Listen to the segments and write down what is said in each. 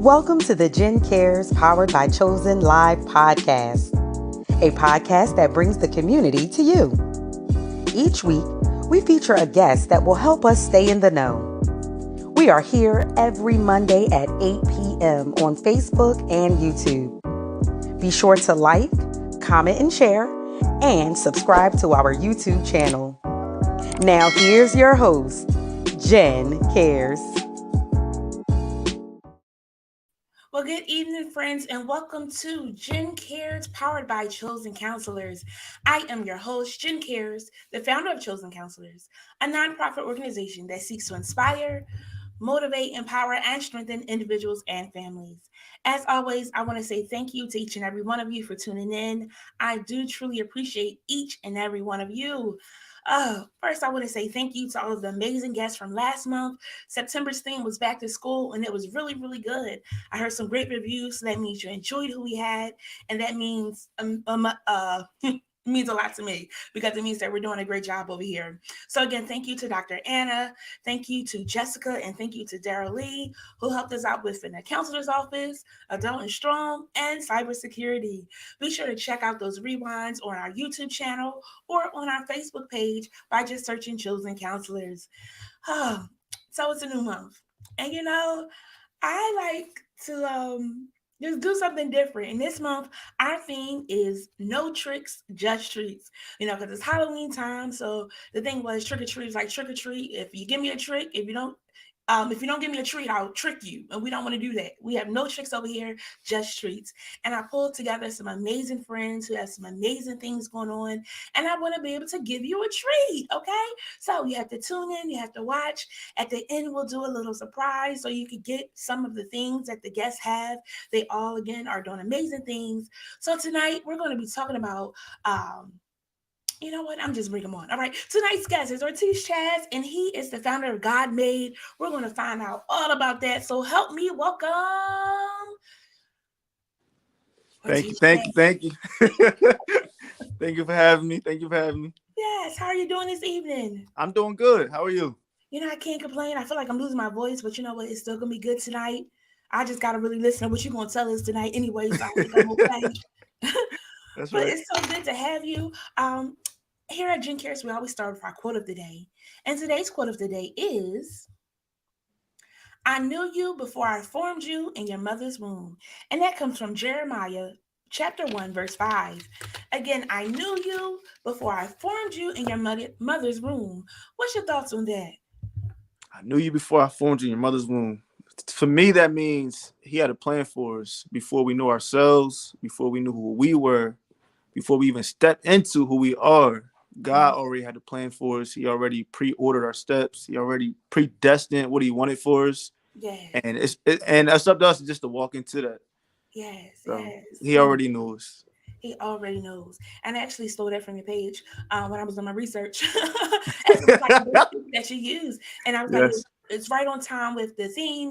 Welcome to the Gen Cares Powered by Chosen Live podcast, a podcast that brings the community to you. Each week, we feature a guest that will help us stay in the know. We are here every Monday at 8 p.m. on Facebook and YouTube. Be sure to like, comment, and share, and subscribe to our YouTube channel. Now, here's your host, Gen Cares. Well, good evening, friends, and welcome to Gen Cares, powered by Chosen Counselors. I am your host, Gen Cares, the founder of Chosen Counselors, a nonprofit organization that seeks to inspire, motivate, empower, and strengthen individuals and families. As always, I want to say thank you to each and every one of you for tuning in. I do truly appreciate each and every one of you. First, I want to say thank you to all of the amazing guests from last month. September's theme was back to school, and it was really, really good. I heard some great reviews, so that means you enjoyed who we had, and that means means a lot to me because it means that we're doing a great job over here. So again, thank you to Dr. Anna, thank you to Jessica, and thank you to Daryl Lee, who helped us out with in the counselor's office, adult and strong, and cybersecurity. Be sure to check out those rewinds on our YouTube channel or on our Facebook page by just searching Chosen Counselors. So it's a new month, and I like to just do something different. And this month, our theme is no tricks, just treats. Because it's Halloween time. So the thing was trick or treat is like trick or treat. If you give me a trick, if you don't give me a treat, I'll trick you. And we don't want to do that. We have no tricks over here, just treats. And I pulled together some amazing friends who have some amazing things going on. And I want to be able to give you a treat. Okay. So you have to tune in, you have to watch. At the end, we'll do a little surprise so you can get some of the things that the guests have. They all, again, are doing amazing things. So tonight, we're going to be talking about you know what? I'm just bringing him on. All right. Tonight's guest is Ortiz Chaz, and he is the founder of God Made. We're going to find out all about that. So help me welcome Thank you. Ortiz Thank you. Thank you for having me. Yes. How are you doing this evening? I'm doing good. How are you? I can't complain. I feel like I'm losing my voice, but you know what? It's still going to be good tonight. I just got to really listen to what you're going to tell us tonight anyway, so I think I'm okay. That's But right. it's so good to have you. Here at Gen Cares, we always start with our quote of the day. And today's quote of the day is, I knew you before I formed you in your mother's womb. And that comes from Jeremiah chapter 1, verse 5. Again, I knew you before I formed you in your mother's womb. What's your thoughts on that? I knew you before I formed you in your mother's womb. For me, that means he had a plan for us before we knew ourselves, before we knew who we were, before we even stepped into who we are. God already had a plan for us. He already pre-ordered our steps. He already predestined what he wanted for us. Yes. And it's up to us just to walk into that. Yes. So Yes. he already knew us. He already knows. And I actually stole that from your page when I was doing my research. As it was like the that you use. And I was like, Yes. it's right on time with the theme,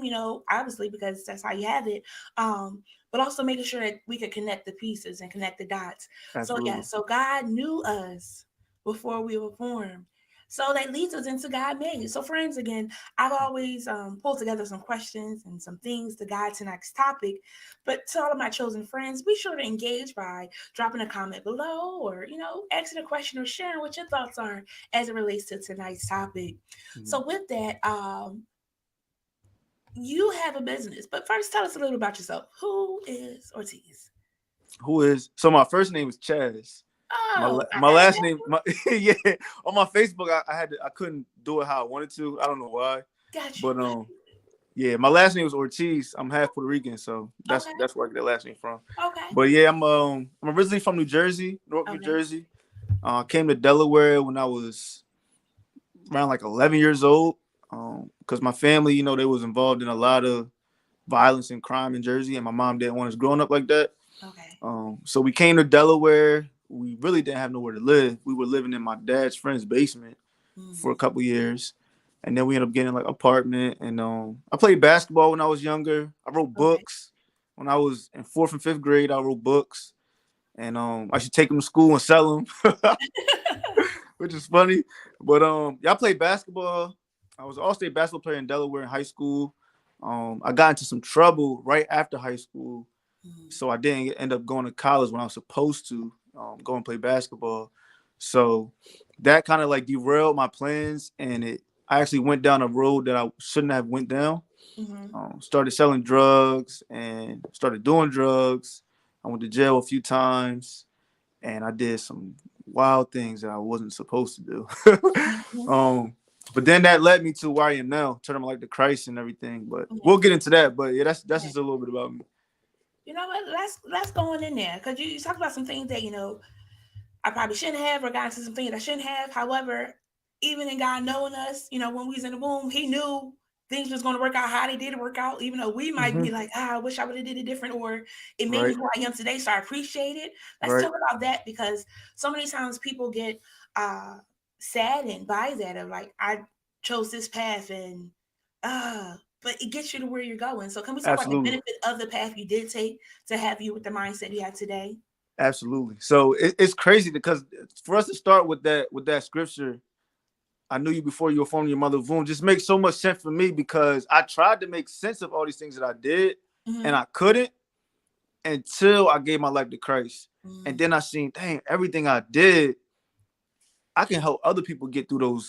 obviously, because that's how you have it. But also making sure that we could connect the pieces and connect the dots. Absolutely. So God knew us before we were formed. So that leads us into God made. So friends, again, I've always pulled together some questions and some things to guide tonight's topic. But to all of my chosen friends, be sure to engage by dropping a comment below or, asking a question or sharing what your thoughts are as it relates to tonight's topic. Mm-hmm. So with that, you have a business. But first, tell us a little about yourself. Who is Ortiz? So my first name is Chaz. My last name, yeah. On my Facebook, I couldn't do it how I wanted to. I don't know why. Gotcha. But yeah, my last name is Ortiz. I'm half Puerto Rican, so that's where I get the last name from. Okay. But yeah, I'm originally from New Jersey, New Jersey. Came to Delaware when I was around like 11 years old. Because my family, they was involved in a lot of violence and crime in Jersey, and my mom didn't want us growing up like that. Okay. So we came to Delaware. We really didn't have nowhere to live. We were living in my dad's friend's basement for a couple years. And then we ended up getting like an apartment. And I played basketball when I was younger. I wrote books. When I was in 4th and 5th grade, I wrote books. And I should take them to school and sell them, which is funny. But I played basketball. I was an all-state basketball player in Delaware in high school. I got into some trouble right after high school, Mhm. so I didn't end up going to college when I was supposed to go and play basketball. So that kind of like derailed my plans, and I actually went down a road that I shouldn't have went down. Mhm. Started selling drugs and started doing drugs. I went to jail a few times, and I did some wild things that I wasn't supposed to do. Mhm. But then that led me to where I am now, turning my life to Christ and everything. But we'll Mhm. get into that. But yeah, that's Yeah. just a little bit about me. You know what? Let's go on in there because you talked about some things that I probably shouldn't have, or got into some things I shouldn't have. However, even in God knowing us, when we was in the womb, He knew things was going to work out how they did work out. Even though we might Hmm. be like, I wish I would have did it different, or it made me Right, who I am today, so I appreciate it. Let's right, talk about that because so many times people get uh saddened by that of like, I chose this path and but it gets you to where you're going. So can we talk about the absolutely, benefit of the path you did take to have you with the mindset you have today? absolutely. So it's crazy because for us to start with that scripture, I knew you before you were formed in your mother's womb, just makes so much sense for me because I tried to make sense of all these things that I did, and Mm-hmm. I couldn't until I gave my life to Christ. And Mm-hmm. then I seen, dang, everything I did, I can help other people get through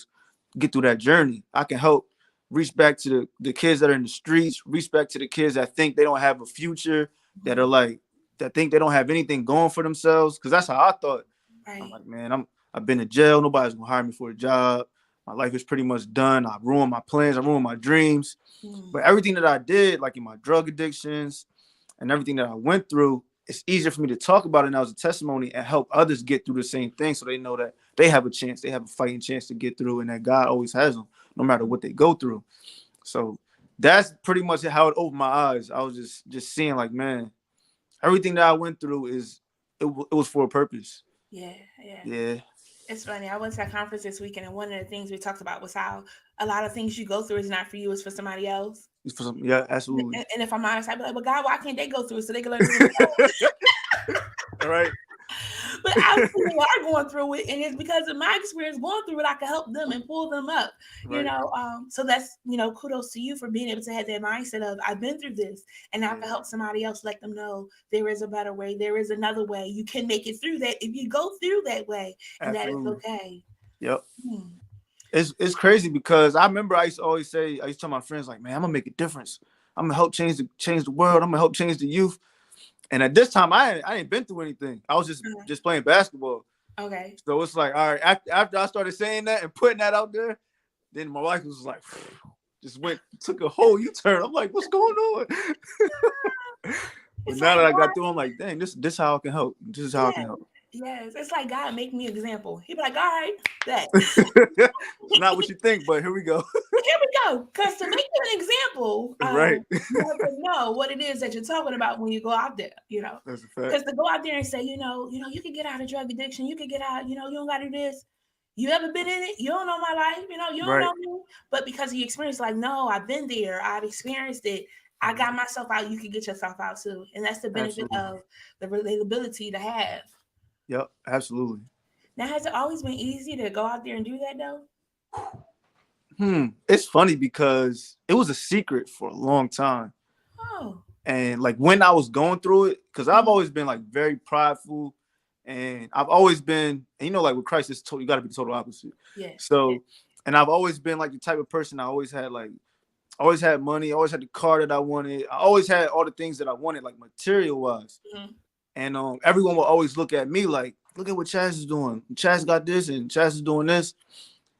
that journey. I can help reach back to the kids that are in the streets, reach back to the kids that think they don't have a future, that are like, that think they don't have anything going for themselves. Cause that's how I thought. I'm Right. like, man, I've been to jail. Nobody's gonna hire me for a job. My life is pretty much done. I ruined my plans. I ruined my dreams. But Mm. everything that I did, like in my drug addictions and everything that I went through, it's easier for me to talk about it now as a testimony and help others get through the same thing so they know that they have a chance, they have a fighting chance to get through, and that God always has them no matter what they go through. So that's pretty much how it opened my eyes. I was just seeing like, man, everything that I went through it was for a purpose. Yeah, yeah. Yeah, It's funny. I went to a conference this weekend, and one of the things we talked about was how a lot of things you go through is not for you; it's for somebody else. it's for some, yeah, absolutely. And if I'm honest, I'd be like, "But God, why can't they go through it so they can learn it themselves?" All right, But I people are going through it, and it's because of my experience going through it, I can help them and pull them up. right, So that's kudos to you for being able to have that mindset of I've been through this, and I yeah, can help somebody else, let them know there is a better way, there is another way. You can make it through that if you go through that way, and that is absolutely. okay. Yep. Hmm. It's crazy because I remember I used to always say, I used to tell my friends like, man, I'm gonna make a difference. I'm gonna help change the world. I'm gonna help change the youth. And at this time, I ain't been through anything. I was just playing basketball. Okay. So it's like, all right, after I started saying that and putting that out there, then my wife was like, just took a whole U-turn. I'm like, what's going on? But It's now like that I got God, through, I'm like, dang, this how I can help. This is how I yeah, can help. yes. It's like God make me an example. He'd be like, all right, that. It's not what you think, but here we go. Here we go. Because to make you an example, Right. you have to know what it is that you're talking about when you go out there, That's a fact. Because to go out there and say, you can get out of drug addiction, you can get out, you don't gotta do this. You ever been in it? You don't know my life, you don't Right. know me. But because you experienced, like, no, I've been there, I've experienced it. I got myself out, you can get yourself out too. And that's the benefit Absolutely. of the relatability to have. Yep. Absolutely. Now, has it always been easy to go out there and do that though? It's funny because it was a secret for a long time. Oh. And like when I was going through it, because I've Mhm. always been like very prideful, and I've always been, and like with Christ, you got to be the total opposite. Yeah. So, and I've always been like the type of person always had money, always had the car that I wanted, I always had all the things that I wanted, like material wise. Mhm. And everyone will always look at me like, look at what Chaz is doing. Chaz got this, and Chaz is doing this.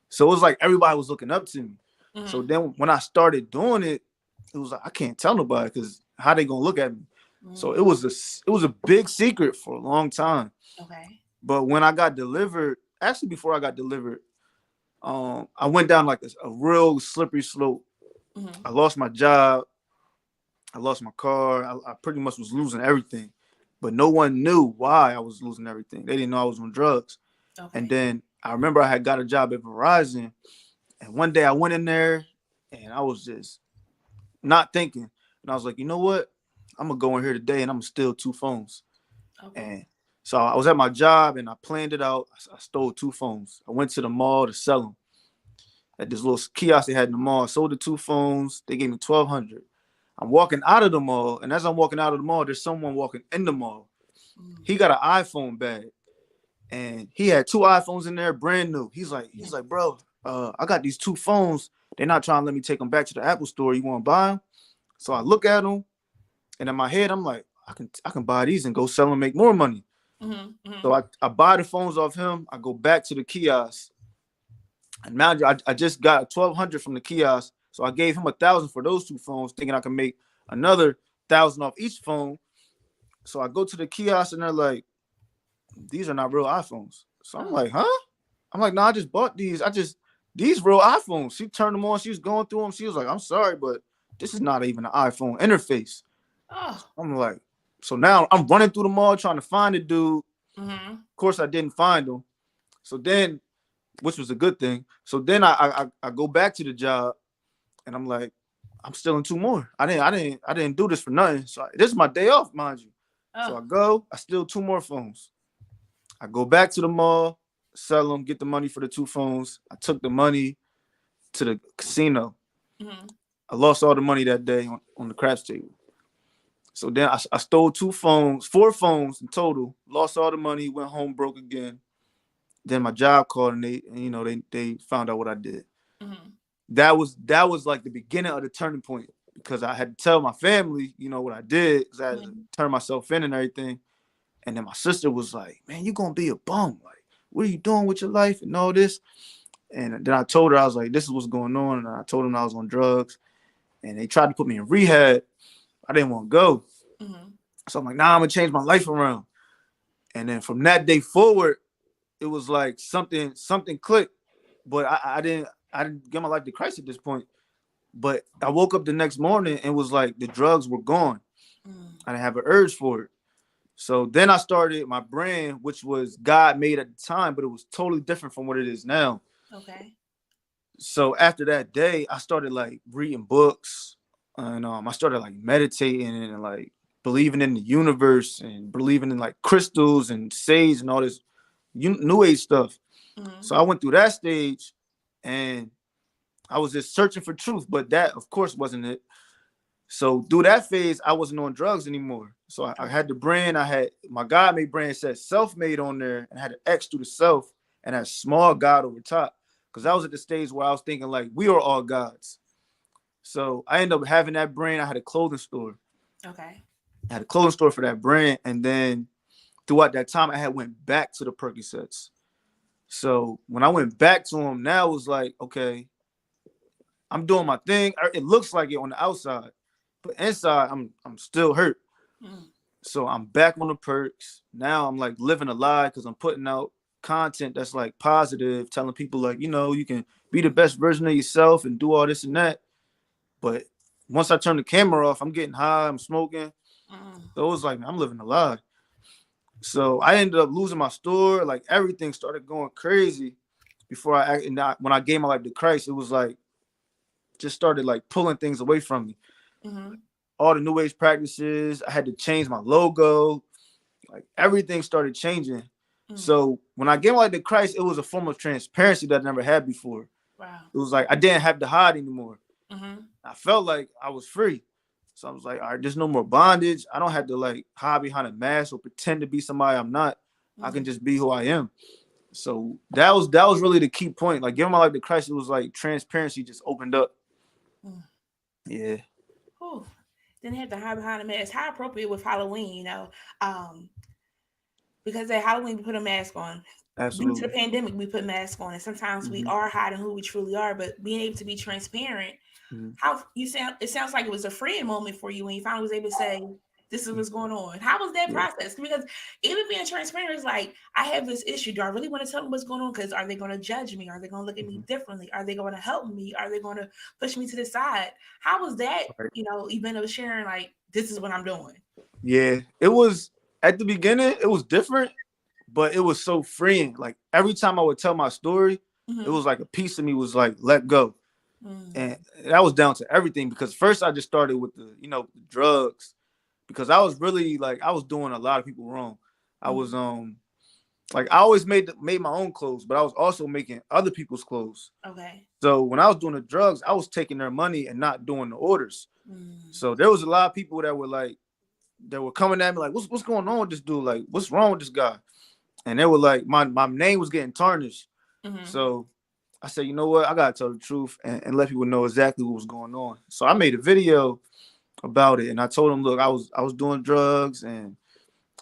So it was like everybody was looking up to me. So Mhm. then when I started doing it, it was like I can't tell nobody because how they gonna look at me. So Mhm. it was a big secret for a long time. Okay. But when I got delivered, actually before I got delivered, I went down like a real slippery slope. Mhm. I lost my job, I lost my car, I pretty much was losing everything. But no one knew why I was losing everything. They didn't know I was on drugs. And Okay. then I remember I had got a job at Verizon, and one day I went in there and I was just not thinking. And I was like, you know what? I'm gonna go in here today and I'm gonna steal two phones. Okay. And so I was at my job and I planned it out. I stole two phones. I went to the mall to sell them at this little kiosk they had in the mall. I sold the two phones. They gave me $1,200. I'm walking out of the mall, and as I'm walking out of the mall, there's someone walking in the mall. He got an iPhone bag, and he had 2 iPhones in there, brand new. He's like, bro, I got these 2 phones. They're not trying to let me take them back to the Apple store. You want to buy them? So I look at them, and in my head, I'm like, I can buy these and go sell them, make more money. So I buy the phones off him. I go back to the kiosk, and now I just got 1,200 from the kiosk. So I gave him 1,000 for those 2 phones, thinking I can make another 1,000 off each phone. So I go to the kiosk, and they're like, these are not real iPhones. So I'm like, huh? I'm like, no, I just bought these. These real iPhones. She turned them on. She was going through them. She was like, I'm sorry, but this is not even an iPhone interface. I'm like, so now I'm running through the mall trying to find the dude. Of course, I didn't find him. So then, which was a good thing. So then I go back to the job, and I'm like, I'm stealing 2 more. I didn't do this for nothing. So this is my day off, mind you. So I steal 2 more phones. I go back to the mall, sell them, get the money for the 2 phones. I took the money to the casino. I lost all the money that day on the craps table. So then I stole 4 phones in total, lost all the money, went home broke again. Then my job called, and they found out what I did. That was like the beginning of the turning point, because I had to tell my family, what I did, because I had to turn myself in and everything. And then my sister was like, man, you're going to be a bum. Like, what are you doing with your life and all this? And then I told her, I was like, this is what's going on. And I told them I was on drugs. And they tried to put me in rehab. I didn't want to go. So I'm like, nah, I'm going to change my life around. And then from that day forward, it was like something clicked. But I didn't get my life to Christ at this point. But I woke up the next morning and was like, the drugs were gone. I didn't have an urge for it. So then I started my brand, which was God made at the time, but it was totally different from what it is now. Okay. So after that day, I started like reading books, and I started like meditating and like believing in the universe and believing in like crystals and sage and all this new age stuff. So I went through that stage, and I was just searching for truth, but that of course wasn't it. So through that phase, I wasn't on drugs anymore. So I had the brand. I had my God made brand said self-made on there, and I had an X through the self and had small God over top. Because I was at the stage where I was thinking like we are all gods. So I ended up having that brand. I had a clothing store. Okay. I had a clothing store for that brand. And then throughout that time, I had went back to the Percocets. So when I went back to them, now it was like, okay, I'm doing my thing. It looks like it on the outside. But inside, I'm still hurt. So I'm back on the perks. Now I'm like living a lie, because I'm putting out content that's like positive, telling people like, you can be the best version of yourself and do all this and that. But once I turn the camera off, I'm getting high, I'm smoking. So it was like, man, I'm living a lie. So I ended up losing my store. Like everything started going crazy before when I gave my life to Christ. It was like, just started like pulling things away from me. All the new age practices, I had to change my logo. Like everything started changing. So when I gave my life to Christ, it was a form of transparency that I never had before. Wow. It was like I didn't have to hide anymore. I felt like I was free. So I was like, all right, there's no more bondage. I don't have to like hide behind a mask or pretend to be somebody I'm not. I can just be who I am. So that was really the key point. Like giving my life to Christ, it was like transparency just opened up. Yeah. Ooh. Didn't have to hide behind a mask. How appropriate with Halloween, because at Halloween we put a mask on. Absolutely. Due to the pandemic, we put masks on, and sometimes we are hiding who we truly are. But being able to be transparent, it sounds like it was a freeing moment for you when you finally was able to say, this is what's going on. How was that process? Because even being transparent is like, I have this issue. Do I really want to tell them what's going on? Because are they going to judge me? Are they going to look at me differently? Are they going to help me? Are they going to push me to the side? How was that, event of sharing, like, this is what I'm doing? Yeah, it was, at the beginning, it was different, but it was so freeing. Like every time I would tell my story, it was like a piece of me was like, let go. And that was down to everything, because first I just started with the drugs, because I was really like, I was doing a lot of people wrong. I was like I always made my own clothes, but I was also making other people's clothes. Okay. So when I was doing the drugs, I was taking their money and not doing the orders. Mm. So there was a lot of people that were like, that were coming at me like, what's going on with this dude? Like, what's wrong with this guy? And they were like, my name was getting tarnished. Mm-hmm. So I said, you know what? I gotta tell the truth and let people know exactly what was going on. So I made a video about it, and I told them, look, I was doing drugs and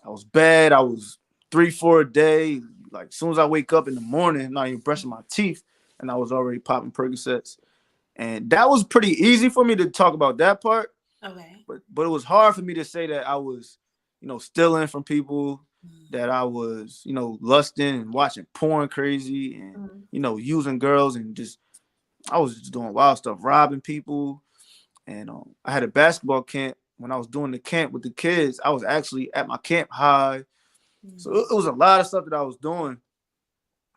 I was bad. I was 3-4 a day. Like as soon as I wake up in the morning, not even brushing my teeth, and I was already popping Percocets. And that was pretty easy for me to talk about that part. Okay. But it was hard for me to say that I was, stealing from people, that I was, lusting and watching porn crazy and, using girls and I was just doing wild stuff, robbing people. And I had a basketball camp. When I was doing the camp with the kids, I was actually at my camp high. So it was a lot of stuff that I was doing.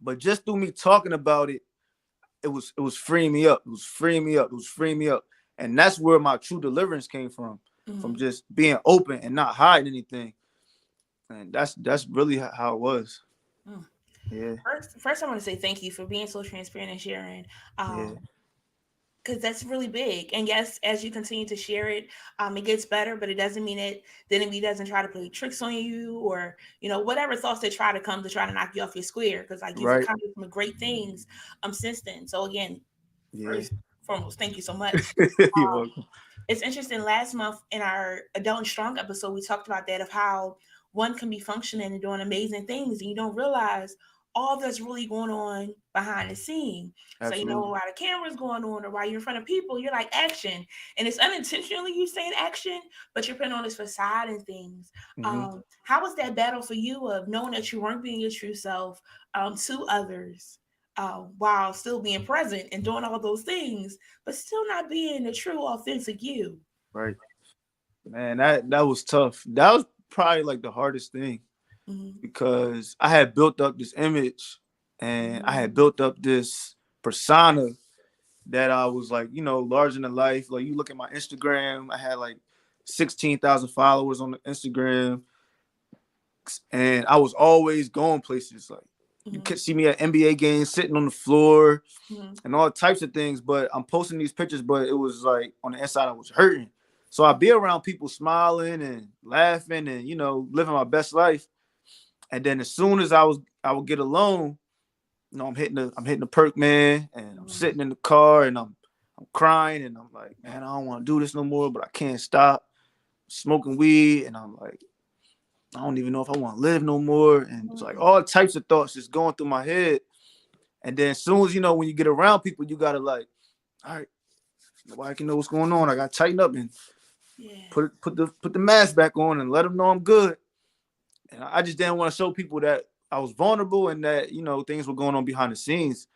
But just through me talking about it, it was freeing me up. It was freeing me up. It was freeing me up. And that's where my true deliverance came from just being open and not hiding anything. And that's really how it was. Mm. Yeah. First, I want to say thank you for being so transparent and sharing. Yeah. Because that's really big. And yes, as you continue to share it, it gets better, but it doesn't mean that the enemy doesn't try to play tricks on you or, whatever thoughts that try to come to try to knock you off your square. Because like you've Right. accomplished some great things since then. So again, Yeah. first foremost, thank you so much. You're welcome. It's interesting. Last month in our Adult and Strong episode, we talked about that of how one can be functioning and doing amazing things, and you don't realize all that's really going on behind the scene. Absolutely. So, while the camera's going on or while you're in front of people, you're like action. And it's unintentionally you saying action, but you're putting on this facade and things. How was that battle for you of knowing that you weren't being your true self to others? While still being present and doing all those things, but still not being the true, authentic you. Right. Man, that was tough. That was probably like the hardest thing because I had built up this image and I had built up this persona that I was like, larger than life. Like you look at my Instagram, I had like 16,000 followers on the Instagram. And I was always going places. Like you could see me at NBA games, sitting on the floor and all types of things. But I'm posting these pictures, but it was like on the inside, I was hurting. So I'd be around people smiling and laughing and, living my best life. And then as soon as I would get alone, I'm hitting the perk, man, and I'm sitting in the car and I'm crying and I'm like, man, I don't want to do this no more, but I can't stop smoking weed. And I'm like, I don't even know if I want to live no more. And it's like all types of thoughts just going through my head. And then as soon as, when you get around people, you got to like, all right, nobody can know what's going on. I got to tighten up and put the mask back on and let them know I'm good. And I just didn't want to show people that I was vulnerable and that, things were going on behind the scenes.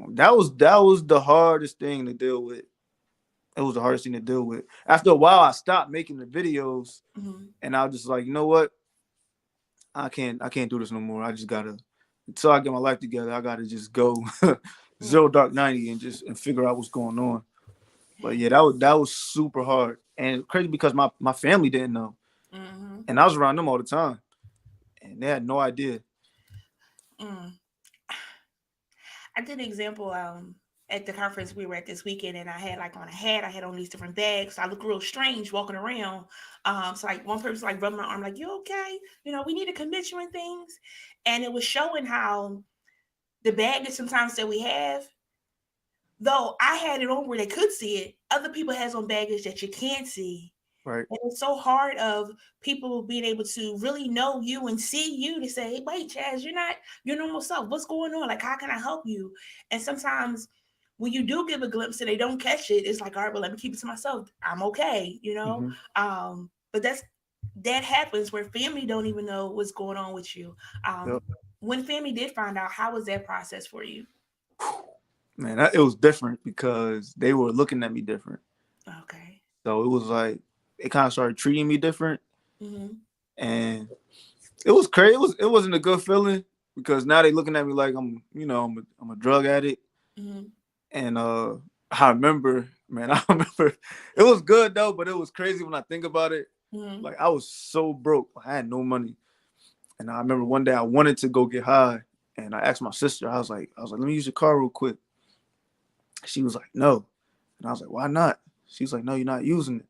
That was the hardest thing to deal with. It was the hardest thing to deal with. After a while, I stopped making the videos and I was just like, you know what? I can't do this no more. I just gotta, until I get my life together, I gotta just go zero dark 90 and figure out what's going on. But yeah, that was super hard and crazy because my family didn't know. And I was around them all the time and they had no idea. I did an example at the conference we were at this weekend, and I had like on a hat, I had on these different bags. So I look real strange walking around. So like one person like rubbed my arm, like, you okay? We need to commit you and things. And it was showing how the baggage sometimes that we have, though I had it on where they could see it, other people has on baggage that you can't see. Right. And it's so hard of people being able to really know you and see you to say, hey, wait, Chaz, you're not your normal self. What's going on? Like, how can I help you? And sometimes when you do give a glimpse and they don't catch it, it's like, all right, well, let me keep it to myself. I'm okay, But that happens where family don't even know what's going on with you. When family did find out, how was that process for you? Man, it was different because they were looking at me different. Okay. So it was like, they kind of started treating me different. And it was crazy. It wasn't a good feeling because now they looking at me like I'm a drug addict. And I remember it was good though, but it was crazy when I think about it. Like I was so broke. I had no money. And I remember one day I wanted to go get high, and I asked my sister. I was like, let me use your car real quick. She was like, no, and I was like, why not? She was like, no, you're not using it.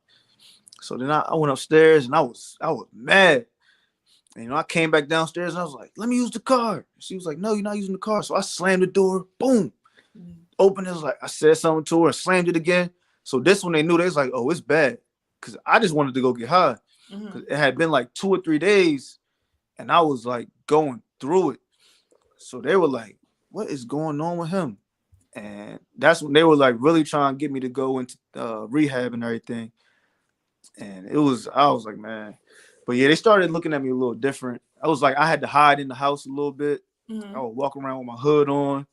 So then I went upstairs and I was mad. And I came back downstairs and I was like, let me use the car. She was like, no, you're not using the car. So I slammed the door, boom, opened it. Like I said something to her, slammed it again. So this one they knew, they was like, oh, it's bad. Cause I just wanted to go get high. Cause it had been like 2 or 3 days and I was like going through it. So they were like, what is going on with him? And that's when they were like really trying to get me to go into rehab and everything. And I was like, man. But yeah, they started looking at me a little different. I was like, I had to hide in the house a little bit. I would walk around with my hood on.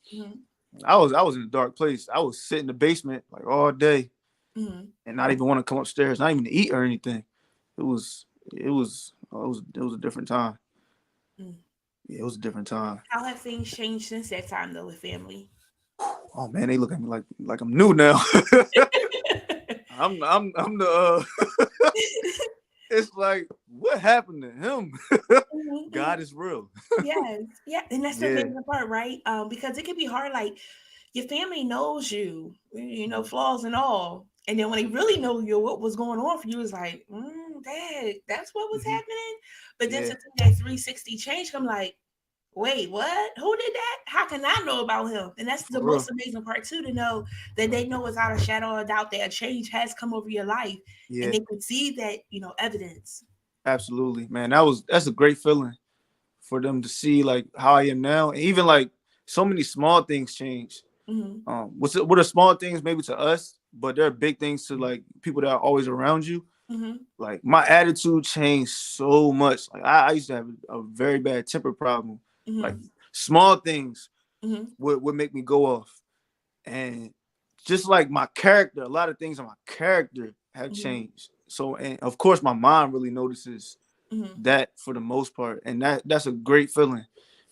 I was in a dark place. I would sit in the basement like all day and not even want to come upstairs, not even to eat or anything. It was a different time. Yeah, it was a different time. How have things changed since that time though with family? Oh man, they look at me like I'm new now. I'm the it's like, what happened to him? God is real. Yes, yeah, and that's the amazing part, right? Because it can be hard. Like your family knows you, flaws and all, and then when they really know you, what was going on for you is like, Dad, that's what was happening. But then to do that 360 change, I'm like, wait, what? Who did that? How can I know about him? And that's the most amazing part too, to know that they know without a shadow of doubt that a change has come over your life, and they can see that evidence. Absolutely, man. That's a great feeling for them to see like how I am now, and even like so many small things change. What are small things maybe to us, but they're big things to like people that are always around you. Like my attitude changed so much. Like I used to have a very bad temper problem. Like small things would make me go off, and just like my character, a lot of things in my character have changed. So, and of course, my mom really notices that for the most part, and that's a great feeling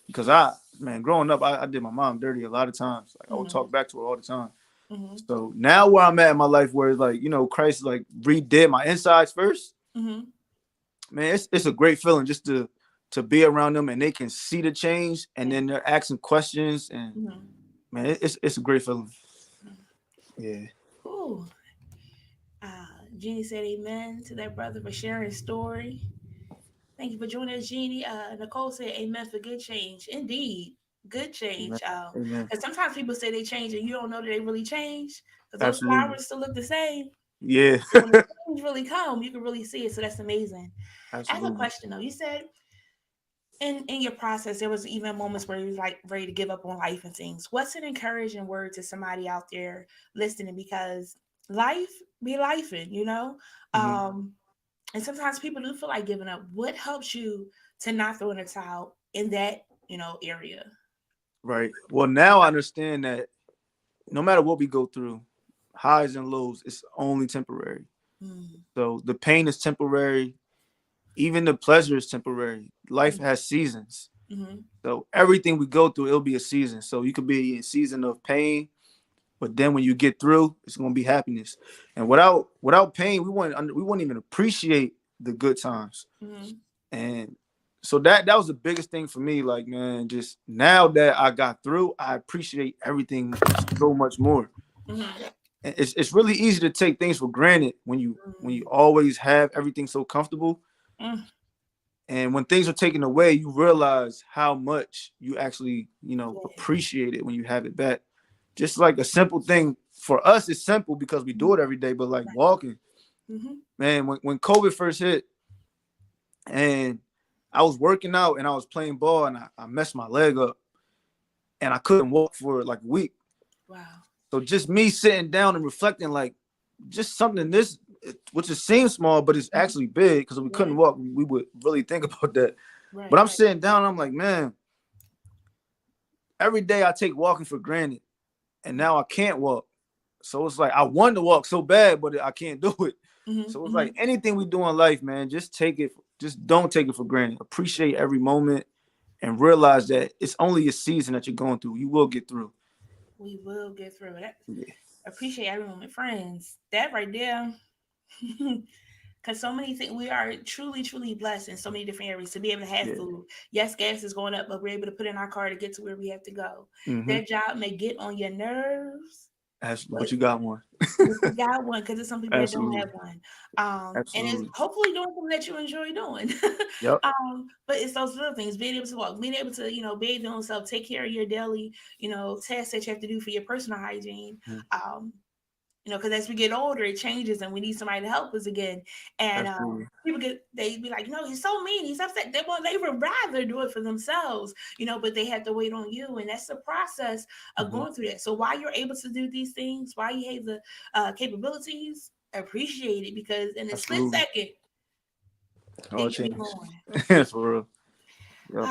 because growing up, I did my mom dirty a lot of times. Like I would talk back to her all the time. So now where I'm at in my life, where it's like Christ like redid my insides first. Man, it's a great feeling just to be around them and they can see the change, and then they're asking questions, and man, it's a great feeling. Yeah. Ooh. Jeannie said amen to that brother for sharing his story. Thank you for joining us, Jeannie. Nicole said amen for good change. Indeed, good change. Because sometimes people say they change and you don't know that they really changed, because those flowers still look the same. Yeah. So when the change really come, you can really see it. So that's amazing. Absolutely. I have a question though. You said in your process, there was even moments where you was like ready to give up on life and things. What's an encouraging word to somebody out there listening? Because life be lifing, and sometimes people do feel like giving up. What helps you to not throw in a towel in that, area? Right. Well, now I understand that no matter what we go through, highs and lows, it's only temporary. So the pain is temporary. Even the pleasure is temporary. Life has seasons. So everything we go through, it'll be a season. So you could be in a season of pain, but then when you get through, it's gonna be happiness. And without pain, we wouldn't even appreciate the good times. And so that was the biggest thing for me. Like, man, just now that I got through, I appreciate everything so much more. And it's really easy to take things for granted when you always have everything so comfortable. And when things are taken away, you realize how much you actually, appreciate it when you have it back. Just like a simple thing for us, it's simple because we do it every day. But like walking, man, when COVID first hit, and I was working out and I was playing ball and I messed my leg up, and I couldn't walk for like a week. Wow. So just me sitting down and reflecting, like just something which it seems small, but it's actually big, because if we couldn't walk, we would really think about that. But I'm sitting down and I'm like, man, every day I take walking for granted, and now I can't walk. So it's like I want to walk so bad, but I can't do it. So it's like anything we do in life, man, just don't take it for granted. Appreciate every moment and realize that it's only a season that you're going through. You will get through. We will get through it. Appreciate every moment, friends. That right there. Because so many things, we are truly, truly blessed in so many different areas to be able to have food. Yes, gas is going up, but we're able to put in our car to get to where we have to go. That job may get on your nerves. But you got one. But you got one, because there's some people that don't have one. And it's Absolutely. hopefully doing something that you enjoy doing. Yep. But it's those little things, being able to walk, being able to, bathe your own self, take care of your daily, tasks that you have to do for your personal hygiene. Because as we get older, it changes and we need somebody to help us again. And they be like, no, he's so mean, he's upset. They would rather do it for themselves, but they have to wait on you. And that's the process of going through that. So while you're able to do these things, while you have the capabilities, appreciate it, because in a split second, it changes. For real. Yep.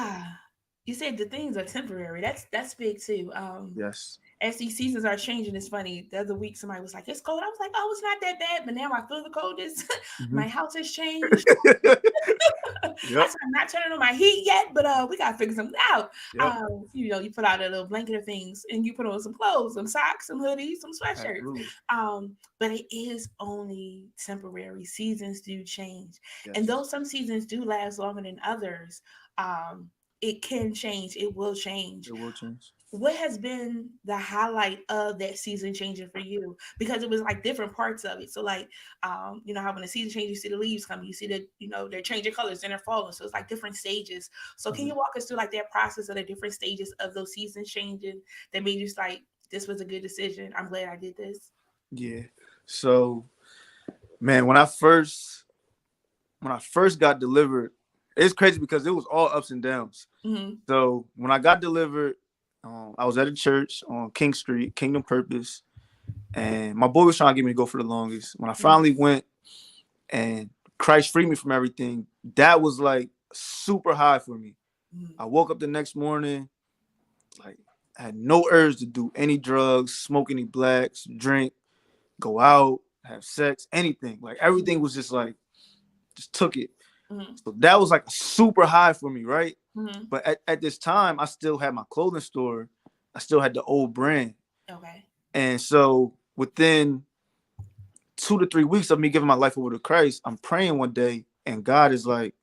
You said the things are temporary. That's big too. Yes. As these seasons are changing, it's funny. The other week, somebody was like, "It's cold." I was like, "Oh, it's not that bad." But now I feel the coldness. My house has changed. I'm not turning on my heat yet, but we gotta figure something out. You put out a little blanket of things, and you put on some clothes, some socks, some hoodies, some sweatshirts. But it is only temporary. Seasons do change, and though some seasons do last longer than others, it can change. It will change. It will change. What has been the highlight of that season changing for you? Because it was like different parts of it. So like, how when the season changes, you see the leaves coming, you see that, they're changing colors and they're falling. So it's like different stages. So can you walk us through like that process of the different stages of those seasons changing that made you just like, this was a good decision, I'm glad I did this? Yeah. So, man, when I first got delivered, it's crazy because it was all ups and downs. So when I got delivered, I was at a church on King Street, Kingdom Purpose, and my boy was trying to get me to go for the longest. When I finally went and Christ freed me from everything, that was like super high for me. I woke up the next morning, like I had no urge to do any drugs, smoke any blacks, drink, go out, have sex, anything. Like everything was just like, just took it. So that was like a super high for me, right? But at this time, I still had my clothing store. I still had the old brand. Okay. And so within 2 to 3 weeks of me giving my life over to Christ, I'm praying one day, and God is like,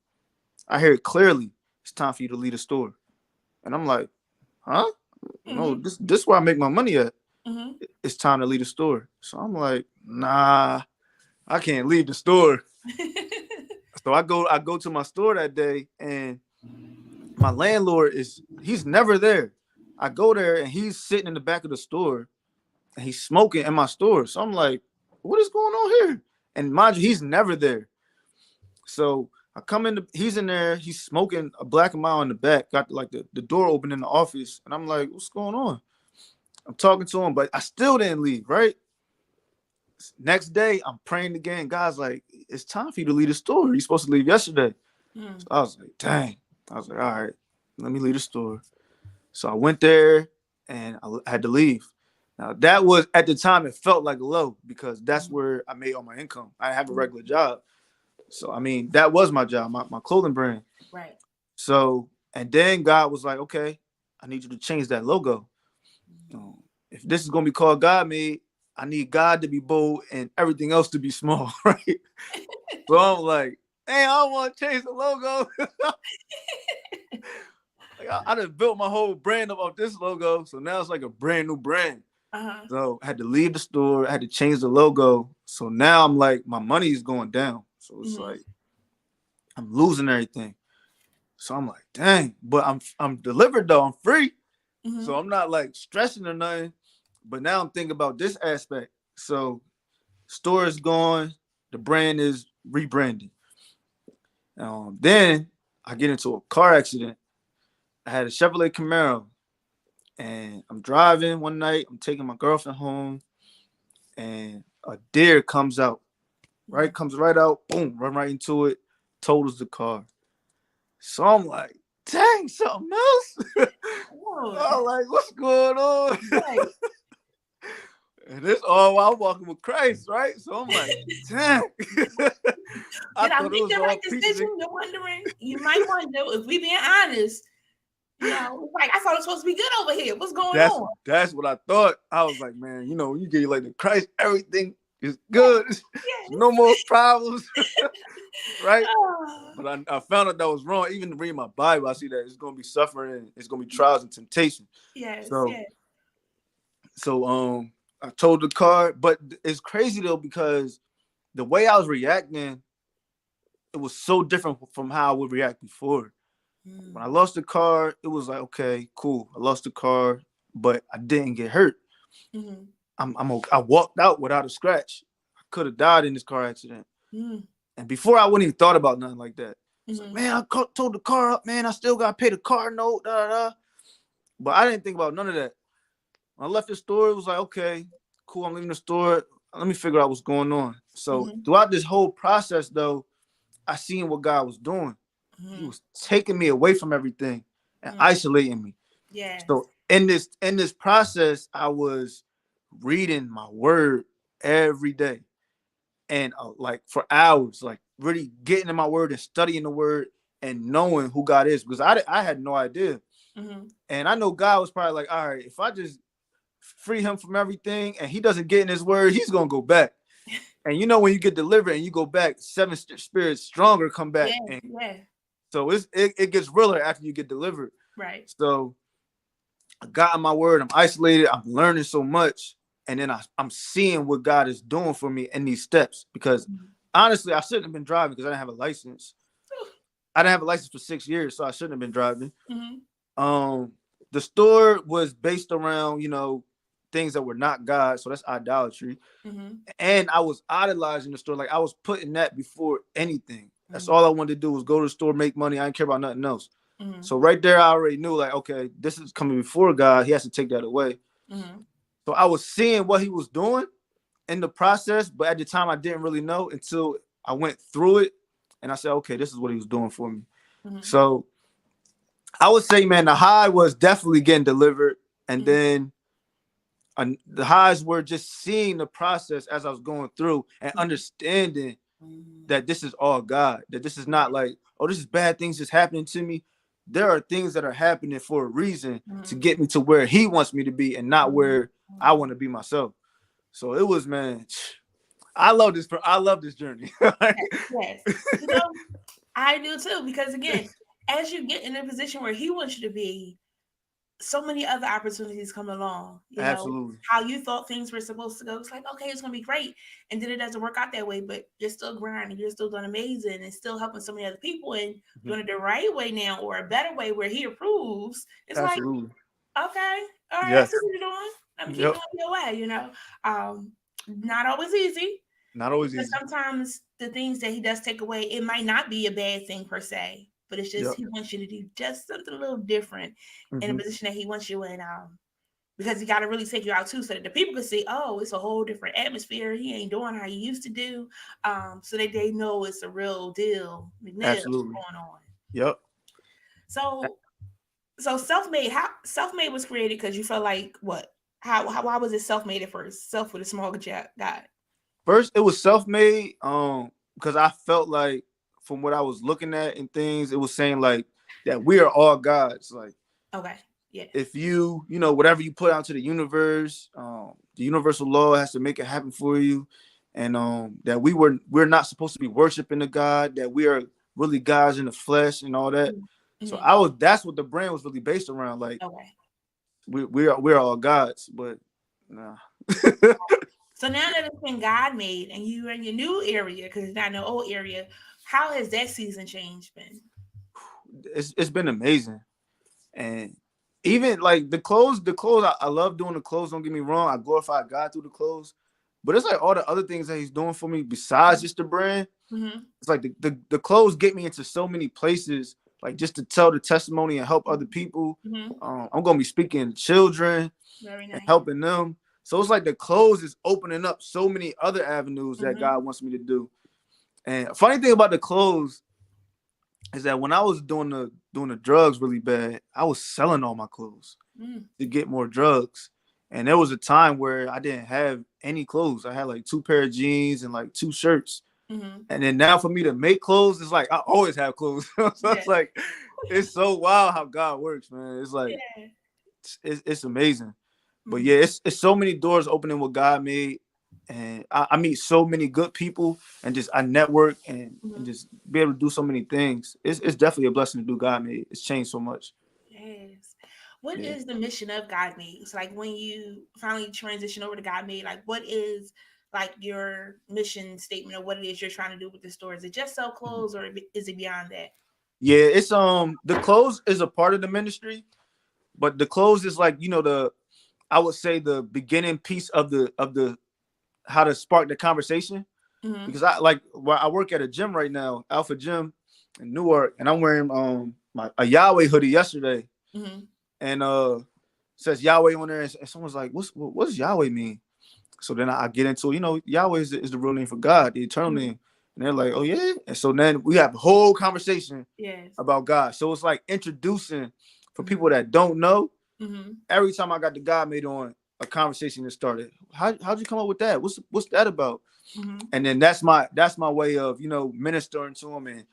I hear it clearly. It's time for you to lead a store. And I'm like, huh? No, this is where I make my money at. It's time to lead a store. So I'm like, nah, I can't leave the store. So I go to my store that day, and my landlord he's never there. I go there and he's sitting in the back of the store and he's smoking in my store. So I'm like, what is going on here? And mind you, he's never there. So I come in, he's in there, he's smoking a Black and Mild in the back, got like the door open in the office. And I'm like, what's going on? I'm talking to him, but I still didn't leave, right? Next day, I'm praying again. God's like, it's time for you to leave the store. You're supposed to leave yesterday. So I was like, dang. I was like, all right, let me leave the store. So I went there and I had to leave. Now that was, at the time, it felt like low because that's where I made all my income. I have a regular job. So, I mean, that was my job, my clothing brand. Right. So, and then God was like, okay, I need you to change that logo. If this is going to be called God Made, I need God to be bold and everything else to be small, right? So I'm like, hey, I don't want to change the logo. Like I done built my whole brand up off this logo. So now it's like a brand new brand. So I had to leave the store. I had to change the logo. So now I'm like, my money is going down. So it's like, I'm losing everything. So I'm like, dang, but I'm delivered though. I'm free. So I'm not like stressing or nothing. But now I'm thinking about this aspect. So store is gone. The brand is rebranding. Then I get into a car accident. I had a Chevrolet Camaro. And I'm driving one night. I'm taking my girlfriend home. And a deer comes out. Right? Comes right out. Boom. Run right into it. Totals the car. So I'm like, dang, something else? I'm like, what's going on? Right. And this all while I'm walking with Christ, right? So I'm like, dang. Did I make the right decision? You're wondering. You might wonder, if we being honest, like I thought it was supposed to be good over here. What's going on? That's what I thought. I was like, man, you give like the Christ everything It's good. Yes. No more problems, right? Oh, But I found out that was wrong. Even reading my Bible, I see that it's gonna be suffering and it's gonna be trials and temptation. yes, So yes. I told the car, but it's crazy though because the way I was reacting, it was so different from how I would react before. When I lost the car, it was like, okay, cool. I lost the car, but I didn't get hurt. Mm-hmm. I'm okay. I walked out without a scratch. I could have died in this car accident. Mm-hmm. And before I wouldn't even thought about nothing like that. It's like, Mm-hmm. man, towed the car up, man. I still got to pay the car note, da, da, da. But I didn't think about none of that. When I left the store, it was like, okay, cool. I'm leaving the store. Let me figure out what's going on. So Mm-hmm. throughout this whole process, though, I seen what God was doing. He was taking me away from everything and isolating me. Yes. So in this process, I was reading my word every day, and like for hours, like really getting in my word and studying the word and knowing who God is, because I had no idea. Mm-hmm. And I know God was probably like, all right, if I just free him from everything and he doesn't get in his word, he's gonna go back. And you know, when you get delivered and you go back, seven spirits stronger come back. Yeah, And yeah. so it gets realer after you get delivered. Right. So I got in my word, I'm isolated, I'm learning so much, and then I'm seeing what God is doing for me in these steps. Because honestly, I shouldn't have been driving because I didn't have a license. I didn't have a license for 6 years, so I shouldn't have been driving. The store was based around, things that were not God, so that's idolatry. And I was idolizing the store. Like I was putting that before anything. That's all I wanted to do was go to the store, make money. I didn't care about nothing else. So right there, I already knew, like, okay, this is coming before God. He has to take that away. So I was seeing what he was doing in the process, but at the time I didn't really know until I went through it. And I said, okay, this is what he was doing for me. So I would say, man, the high was definitely getting delivered. And then the highs were just seeing the process as I was going through and understanding that this is all God, that this is not like, oh, this is bad things just happening to me. There are things that are happening for a reason to get me to where he wants me to be and not where I want to be myself. So it was, man, I love this journey. Yes. I do too, because again, as you get in a position where he wants you to be, so many other opportunities come along. Absolutely. How you thought things were supposed to go. It's like, okay, it's gonna be great, and then it doesn't work out that way. But you're still grinding, you're still doing amazing, and still helping so many other people, and doing it the right way now, or a better way where he approves. It's Absolutely. like, okay, all right, I Yes. see what you're doing. I'm keeping on your way. Not always easy. Not always But easy. sometimes the things that he does take away, it might not be a bad thing per se, but it's just he wants you to do just something a little different in a position that he wants you in. Because he got to really take you out too, so that the people can see, oh, it's a whole different atmosphere. He ain't doing how he used to do, so that they know it's a real deal. Absolutely. Going on. Yep. So self-made. How self-made was created because you felt like what? Why was it self-made at first? Self with a small guy. First, it was self-made, because I felt like from what I was looking at and things, it was saying like that we are all gods. Like, okay, yeah. If whatever you put out to the universe, the universal law has to make it happen for you, and that we're not supposed to be worshiping the God, that we are really gods in the flesh and all that. So that's what the brand was really based around. Like, okay, we're all gods, but nah. So now that it's been God made and you're in your new area, because it's not in the old area, how has that season change been? It's been amazing. And even like the clothes, I love doing the clothes. Don't get me wrong. I glorify God through the clothes, but it's like all the other things that he's doing for me besides just the brand. It's like the clothes get me into so many places, like just to tell the testimony and help other people. I'm going to be speaking to children and helping them. So it's like the clothes is opening up so many other avenues that God wants me to do. And funny thing about the clothes is that when I was doing the drugs really bad, I was selling all my clothes to get more drugs. And there was a time where I didn't have any clothes. I had like 2 pair of jeans and like 2 shirts. And then now for me to make clothes, it's like I always have clothes. So it's like, it's so wild how God works, man. It's like, it's amazing. But yeah, it's so many doors opening what God made. and I meet so many good people, and just I network and just be able to do so many things. It's definitely a blessing to do God made. It's changed so much. Yes. What Yeah. is the mission of God Made? So like when you finally transition over to God Made, like what is like your mission statement or what it is you're trying to do with the store? Is it just sell clothes or is it beyond that? Yeah, it's the clothes is a part of the ministry, but the clothes is like, the I would say the beginning piece of the how to spark the conversation. Mm-hmm. Because I work at a gym right now, Alpha Gym in Newark, and I'm wearing a Yahweh hoodie yesterday, Mm-hmm. and says Yahweh on there, and someone's like, what does Yahweh mean? So then I get into, Yahweh is the real name for God, the eternal Mm-hmm. name, and they're like, oh yeah, and so then we have a whole conversation Yes. about God. So it's like introducing for Mm-hmm. people that don't know. Mm-hmm. Every time I got the God made on, a conversation that started. How'd you come up with that? What's that about? Mm-hmm. And then that's my way of ministering to them and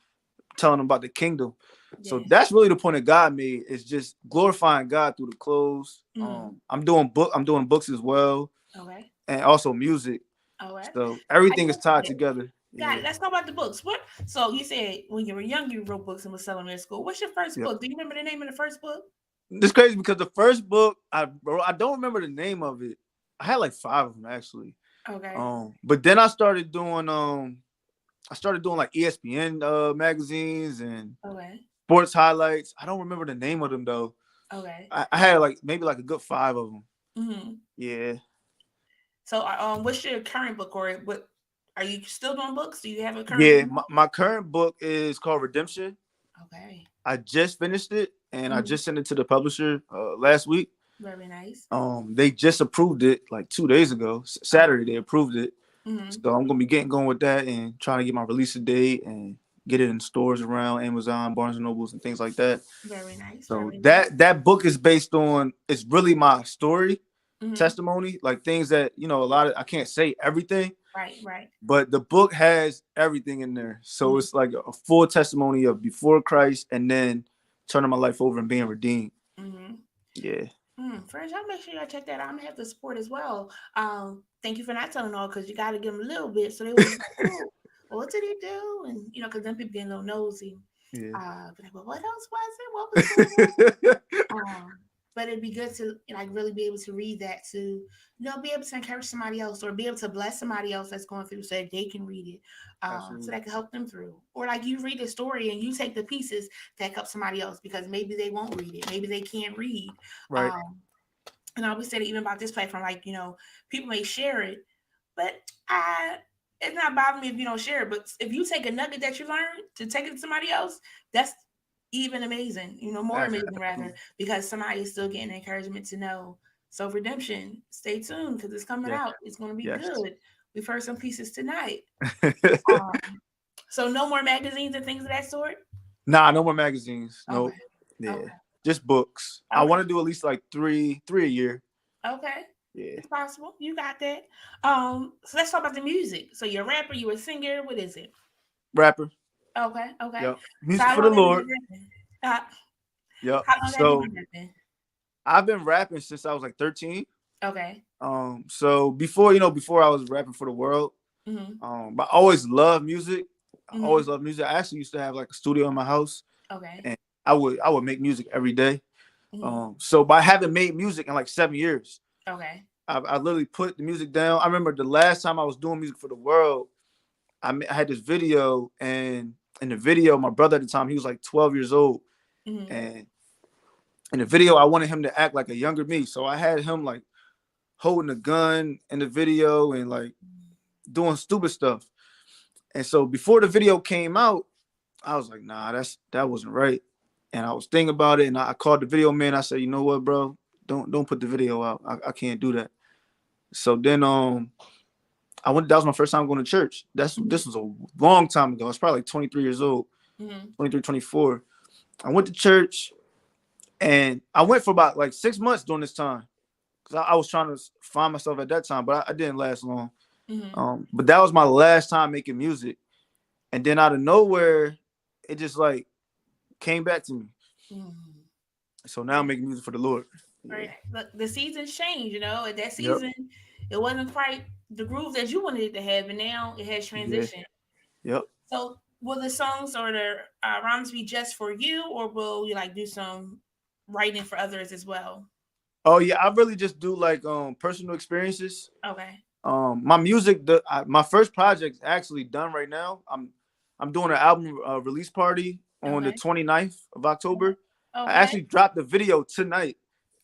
telling them about the kingdom. So Yes. that's really the point of God made, is just glorifying God through the clothes. Mm-hmm. I'm doing books as well, Okay. and also music. Okay. So I everything is guess tied together. got Yeah. it. Let's talk about the books. What? So you said when you were young, you wrote books and was selling them at school. What's your first Yep. book? Do you remember the name of the first book? It's crazy because the first book I wrote, I don't remember the name of it. I had like 5 of them actually. Okay. But then I started doing like ESPN magazines and Okay. sports highlights. I don't remember the name of them though. Okay. I had like maybe like a good 5 of them. Mm-hmm. Yeah. So, what's your current book, or what? Are you still doing books? Do you have a current Yeah. book? My current book is called Redemption. Okay. I just finished it and I Mm-hmm. just sent it to the publisher last week. Very nice. They just approved it like 2 days ago. Saturday they approved it. Mm-hmm. So I'm gonna be getting going with that and trying to get my release date and get it in stores around Amazon, Barnes and Nobles, and things like that. Very nice. So Very nice. that book is based on, it's really my story, Mm-hmm. testimony, like things that a lot of, I can't say everything, Right. Right. but the book has everything in there. So Mm-hmm. it's like a full testimony of before Christ and then turning my life over and being redeemed. Mm-hmm. Yeah. Friends, y'all make sure y'all check that out. I'm gonna have to support as well. Thank you for not telling all, because you got to give them a little bit so they was like, oh, well, what did he do? And because then people get a little nosy. Yeah. But like, well, what else was it? What was going on? But it'd be good to like really be able to read that, to be able to encourage somebody else or be able to bless somebody else that's going through, so that they can read it, so that can help them through. Or like you read a story and you take the pieces that help somebody else, because maybe they won't read it, maybe they can't read. Right. And I always say that even about this platform, like people may share it, but it's not bothering me if you don't share it. But if you take a nugget that you learned to take it to somebody else, that's even amazing, more amazing rather, because somebody is still getting encouragement to know. So Redemption, stay tuned because it's coming out. It's going to be good. We've heard some pieces tonight. So no more magazines and things of that sort? Nah, no more magazines. Nope. Okay. Yeah. Okay. Just books. Okay. I want to do at least like three a year. Okay. Yeah. It's possible. You got that. So let's talk about the music. So you're a rapper, you a singer, what is it? Rapper. Okay. Yep. Music So for the Lord. Yep. How long so have you been rapping? I've been rapping since I was like 13. Okay. So before I was rapping for the world. Mm-hmm. But I always loved music. Mm-hmm. I always loved music. I actually used to have like a studio in my house. Okay. And I would make music every day. Mm-hmm. So but I haven't made music in like 7 years. Okay. I literally put the music down. I remember the last time I was doing music for the world, I had this video, and in the video, my brother at the time, he was like 12 years old. Mm-hmm. And in the video, I wanted him to act like a younger me. So I had him like holding a gun in the video and like doing stupid stuff. And so before the video came out, I was like, nah, that wasn't right. And I was thinking about it, and I called the video man. I said, you know what, bro? Don't put the video out. I can't do that. So then I went. That was my first time going to church. This was a long time ago. I was probably like 23 years old, 23, 24. I went to church, and I went for about like 6 months during this time, because I was trying to find myself at that time, but I didn't last long. But that was my last time making music, and then out of nowhere, it just like came back to me. So now I'm making music for the Lord. Right. Look, the seasons change, that season it wasn't quite the groove that you wanted it to have, and now it has Yeah. transitioned. Yep. So will the songs or the rhymes be just for you, or will you like do some writing for others as well? Oh yeah, I really just do like personal experiences. Okay. My music, my first project's actually done right now. I'm doing an album release party on the Okay. 29th of October. I Okay. actually dropped the video tonight.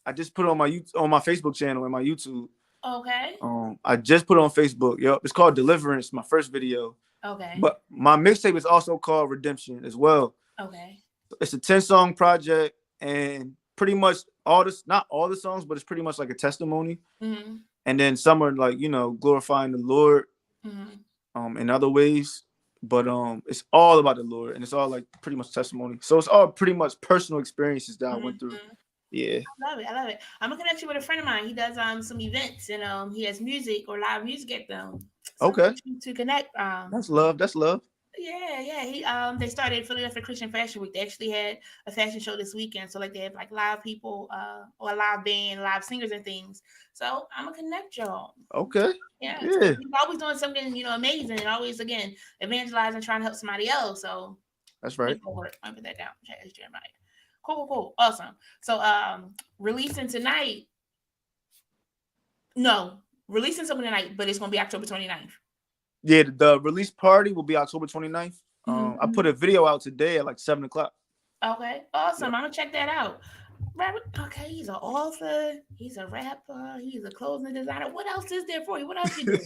I just put it on my Facebook channel and my YouTube. Okay. I just put it on Facebook. Yep, it's called Deliverance, my first video. Okay. But my mixtape is also called Redemption as well. Okay. It's a 10-song project, and pretty much not all the songs, but it's pretty much like a testimony. Mm-hmm. And then some are like, glorifying the Lord in other ways. But it's all about the Lord, and it's all like pretty much testimony. So it's all pretty much personal experiences that I went through. Yeah. I love it. I love it. I'm gonna connect you with a friend of mine. He does some events, and he has music or live music at them. So I Okay. want you to connect. That's love. That's love. Yeah. He they started Philadelphia Christian Fashion Week. They actually had a fashion show this weekend. So like they have like live people, or a live band, live singers and things. So I'm gonna connect y'all. Okay. Yeah, Yeah. he's always doing something, amazing, and always again evangelizing, trying to help somebody else. So That's right. forward. I put that down. Chaz Jeremiah. Cool. Awesome. So releasing tonight. No, releasing something tonight, but it's gonna be October 29th. Yeah, the release party will be October 29th. I put a video out today at like 7 o'clock. Okay, awesome. Yep. I'm gonna check that out. Robert, okay, he's an author, he's a rapper, he's a clothing designer. What else is there for you? What else you do?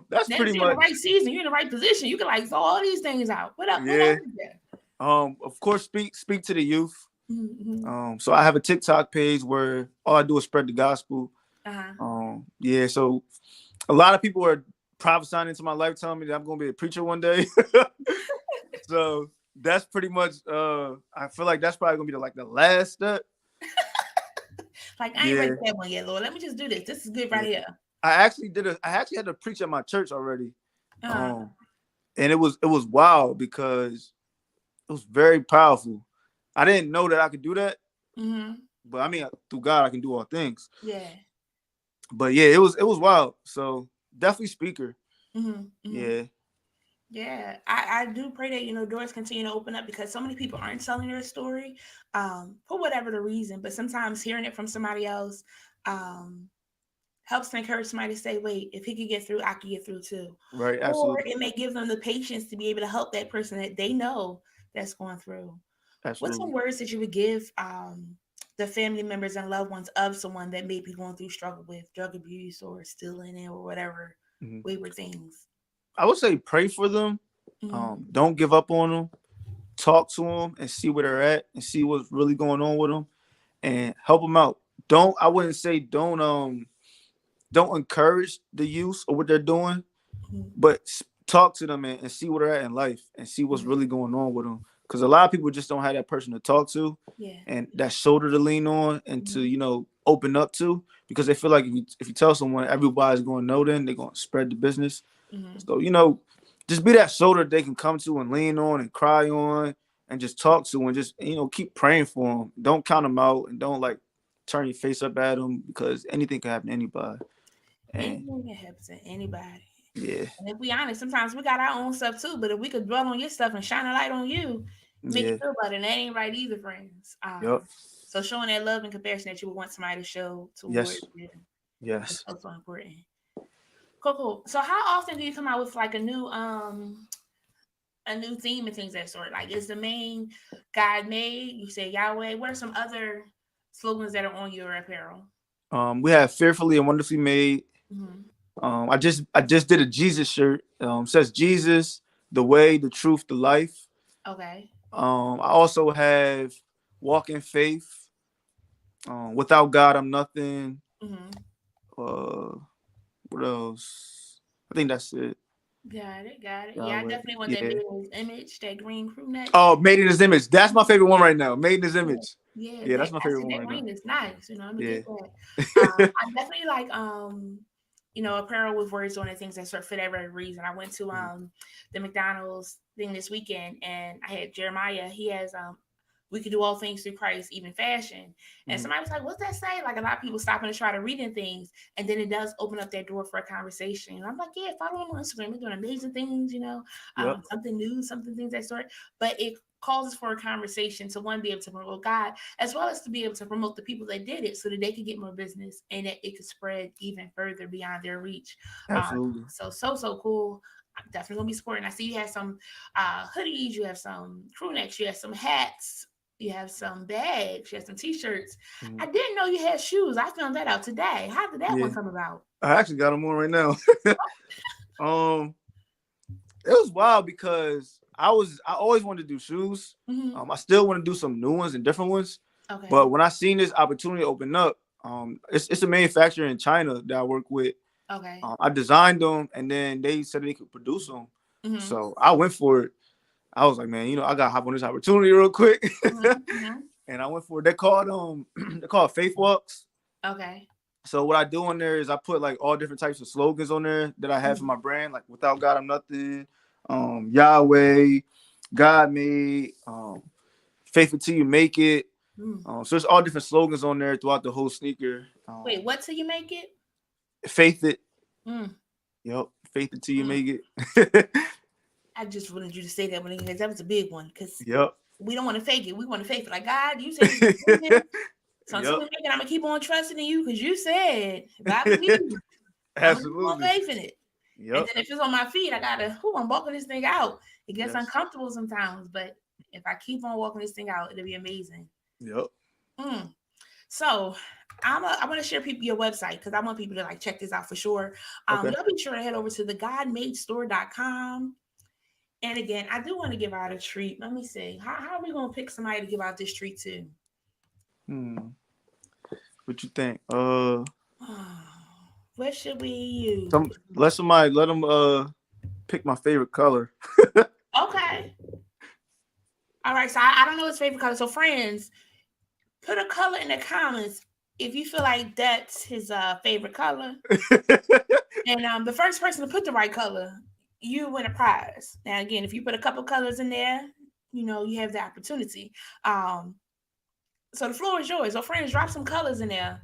That's Now pretty you're in the much. right season, you're in the right position. You can like throw all these things out. What else? What Yeah. else is there? Of course, speak to the youth. Mm-hmm. So I have a TikTok page where all I do is spread the gospel. Uh-huh. Yeah. So a lot of people are prophesying into my life, telling me that I'm gonna be a preacher one day. So that's pretty much. I feel like that's probably gonna be the last step. Like I ain't ready for that one yet, Lord. Let me just do this. This is good right here. I actually had to preach at my church already. Uh-huh. And it was wild because it was very powerful. I didn't know that I could do that. But I mean, through God, I can do all things. Yeah. But yeah, it was wild. So definitely speaker. Yeah. Yeah. I do pray that, doors continue to open up, because so many people aren't telling their story, for whatever the reason. But sometimes hearing it from somebody else helps to encourage somebody to say, wait, if he could get through, I could get through too. Right. Or Absolutely. it may give them the patience to be able to help that person that they know that's going through. What's some Absolutely. words that you would give the family members and loved ones of someone that may be going through struggle with drug abuse or stealing it or whatever wayward things? I would say pray for them. Don't give up on them. Talk to them and see where they're at and see what's really going on with them and help them out. I wouldn't say don't encourage the use or what they're doing, but talk to them and see where they're at in life and see what's really going on with them. Because a lot of people just don't have that person to talk to, and that shoulder to lean on and to open up to, because they feel like if you tell someone, everybody's going to know them, they're going to spread the business. So just be that shoulder they can come to and lean on and cry on and just talk to, and just keep praying for them. Don't count them out, and don't turn your face up at them, because anything can happen to anybody. Anything can happen to anybody. Yeah. And if we honest, sometimes we got our own stuff too. But if we could dwell on your stuff and shine a light on you, make you feel better, and that ain't right either, friends. Yep. So showing that love and compassion that you would want somebody to show towards you. Yes. That's also important. Cool. So how often do you come out with like a new theme and things of that sort? Like, is the main God made? You say Yahweh. What are some other slogans that are on your apparel? We have fearfully and wonderfully made. I just did a Jesus shirt. Says Jesus, the way, the truth, the life. Okay. I also have walk in faith. Without God, I'm nothing. What else? I think that's it. Got it. Yeah, I definitely want that made in his image, that green crew neck. Oh, made in his image. That's my favorite one right now. Made in his image. Yeah, that's my favorite one that right green now. is nice. I'm gonna get that. I definitely like apparel with words on it, things that sort of fit every reason. I went to the McDonald's thing this weekend, and I had Jeremiah. He has we could do all things through Christ, even fashion. And somebody was like, what's that say? Like a lot of people stopping to try to read in things. And then it does open up that door for a conversation. And I'm like, yeah, follow them on Instagram. They're doing amazing things, Yep. something new, something things that sort. But it causes for a conversation to one, be able to promote God, as well as to be able to promote the people that did it so that they could get more business and that it could spread even further beyond their reach. Absolutely. So cool. I'm definitely gonna be supporting. I see you have some hoodies, you have some crew necks, you have some hats, you have some bags, you have some t-shirts. I didn't know you had shoes. I found that out today. How did that one come about? I actually got them on right now. It was wild because I always wanted to do shoes. I still want to do some new ones and different ones. Okay. But when I seen this opportunity open up, it's a manufacturer in China that I work with. Okay. I designed them, and then they said they could produce them. So I went for it. I was like, man, I gotta hop on this opportunity real quick. And I went for it. They're called Faith Walks. Okay. So what I do on there is I put like all different types of slogans on there that I have for my brand, like without God I'm nothing, Yahweh, God made, faith until you make it. So there's all different slogans on there throughout the whole sneaker. Wait, what till you make it? Faith it. Yep. Faith until you make it. I just wanted you to say that because that was a big one. Because yep. We don't want to fake it. We want to faith it. Like, God, you said it. So until we make it, I'm gonna keep on trusting in you because you said God believe you. Absolutely. I'm faith in it. Yep. And then if it's on my feet, I gotta. I'm walking this thing out. It gets uncomfortable sometimes, but if I keep on walking this thing out, it'll be amazing. Yep. So I want to share your website because I want people to like check this out for sure. Y'all be sure to head over to thegodmadestore.com. And again, I do want to give out a treat. Let me see. How are we gonna pick somebody to give out this treat to? What you think? What should we use? Let them pick my favorite color. Okay. All right. So I don't know his favorite color. So friends, put a color in the comments if you feel like that's his favorite color. And the first person to put the right color, you win a prize. Now again, if you put a couple colors in there, you have the opportunity. So the floor is yours. So friends, drop some colors in there.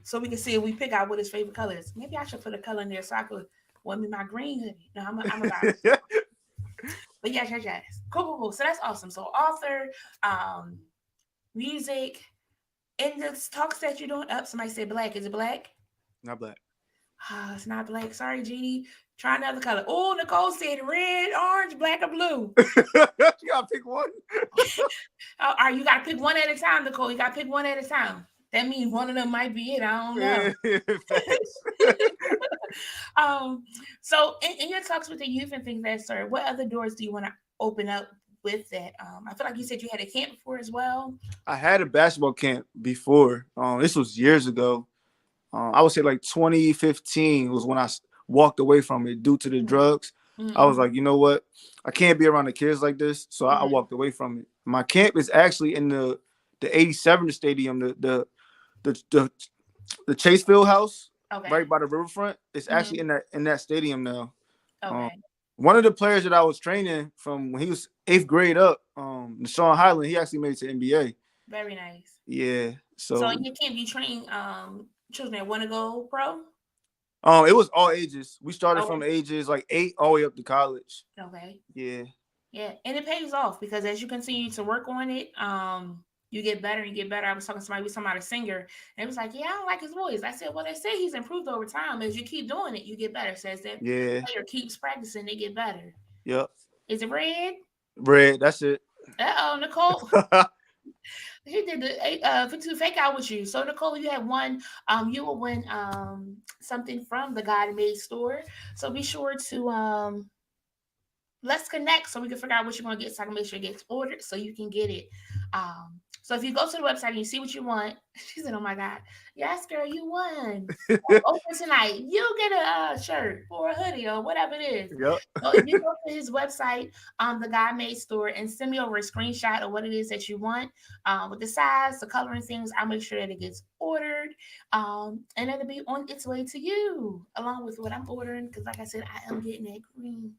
So we can see if we pick out what his favorite color is. Maybe I should put a color in there so I could want me my green hoodie. No, I'm about it. But yes. Cool. So that's awesome. So author, music, and the talks that you're doing up. Somebody said black. Is it black? Not black. It's not black. Sorry, Jeannie. Try another color. Oh, Nicole said red, orange, black, or blue. You gotta pick one. All right, you gotta pick one at a time, Nicole. You gotta pick one at a time. That means one of them might be it. I don't know. So in your talks with the youth and things that sort, what other doors do you want to open up with that? I feel like you said you had a camp before as well. I had a basketball camp before. This was years ago. I would say like 2015 was when I walked away from it due to the drugs. I was like, you know what? I can't be around the kids like this. So I walked away from it. My camp is actually in the 87 stadium, the Chase Field House, right by the riverfront. It's actually in that stadium now. One of the players that I was training from when he was 8th grade up, Sean Highland, he actually made it to NBA. Very nice. Yeah. So in your camp, you train children that want to go pro? It was all ages. We started from ages like 8 all the way up to college. Okay. Yeah. Yeah, and it pays off because as you continue to work on it, you get better and get better. I was talking to somebody, about a singer, and it was like, yeah, I don't like his voice. I said, well, they say he's improved over time. As you keep doing it, you get better. Says that player keeps practicing, they get better. Yep. Is it red? Red, that's it. Nicole. He did the fake out with you. So Nicole, you had one. You will win something from the God Made store. So be sure to let's connect so we can figure out what you're gonna get so I can make sure it gets ordered so you can get it. So if you go to the website and you see what you want, she said, oh my God, yes, girl, you won. Open tonight, you get a shirt or a hoodie or whatever it is. Yep. So if you go to his website, the God Made store, and send me over a screenshot of what it is that you want, with the size, the color and things, I'll make sure that it gets ordered. And it'll be on its way to you, along with what I'm ordering, because like I said, I am getting that green.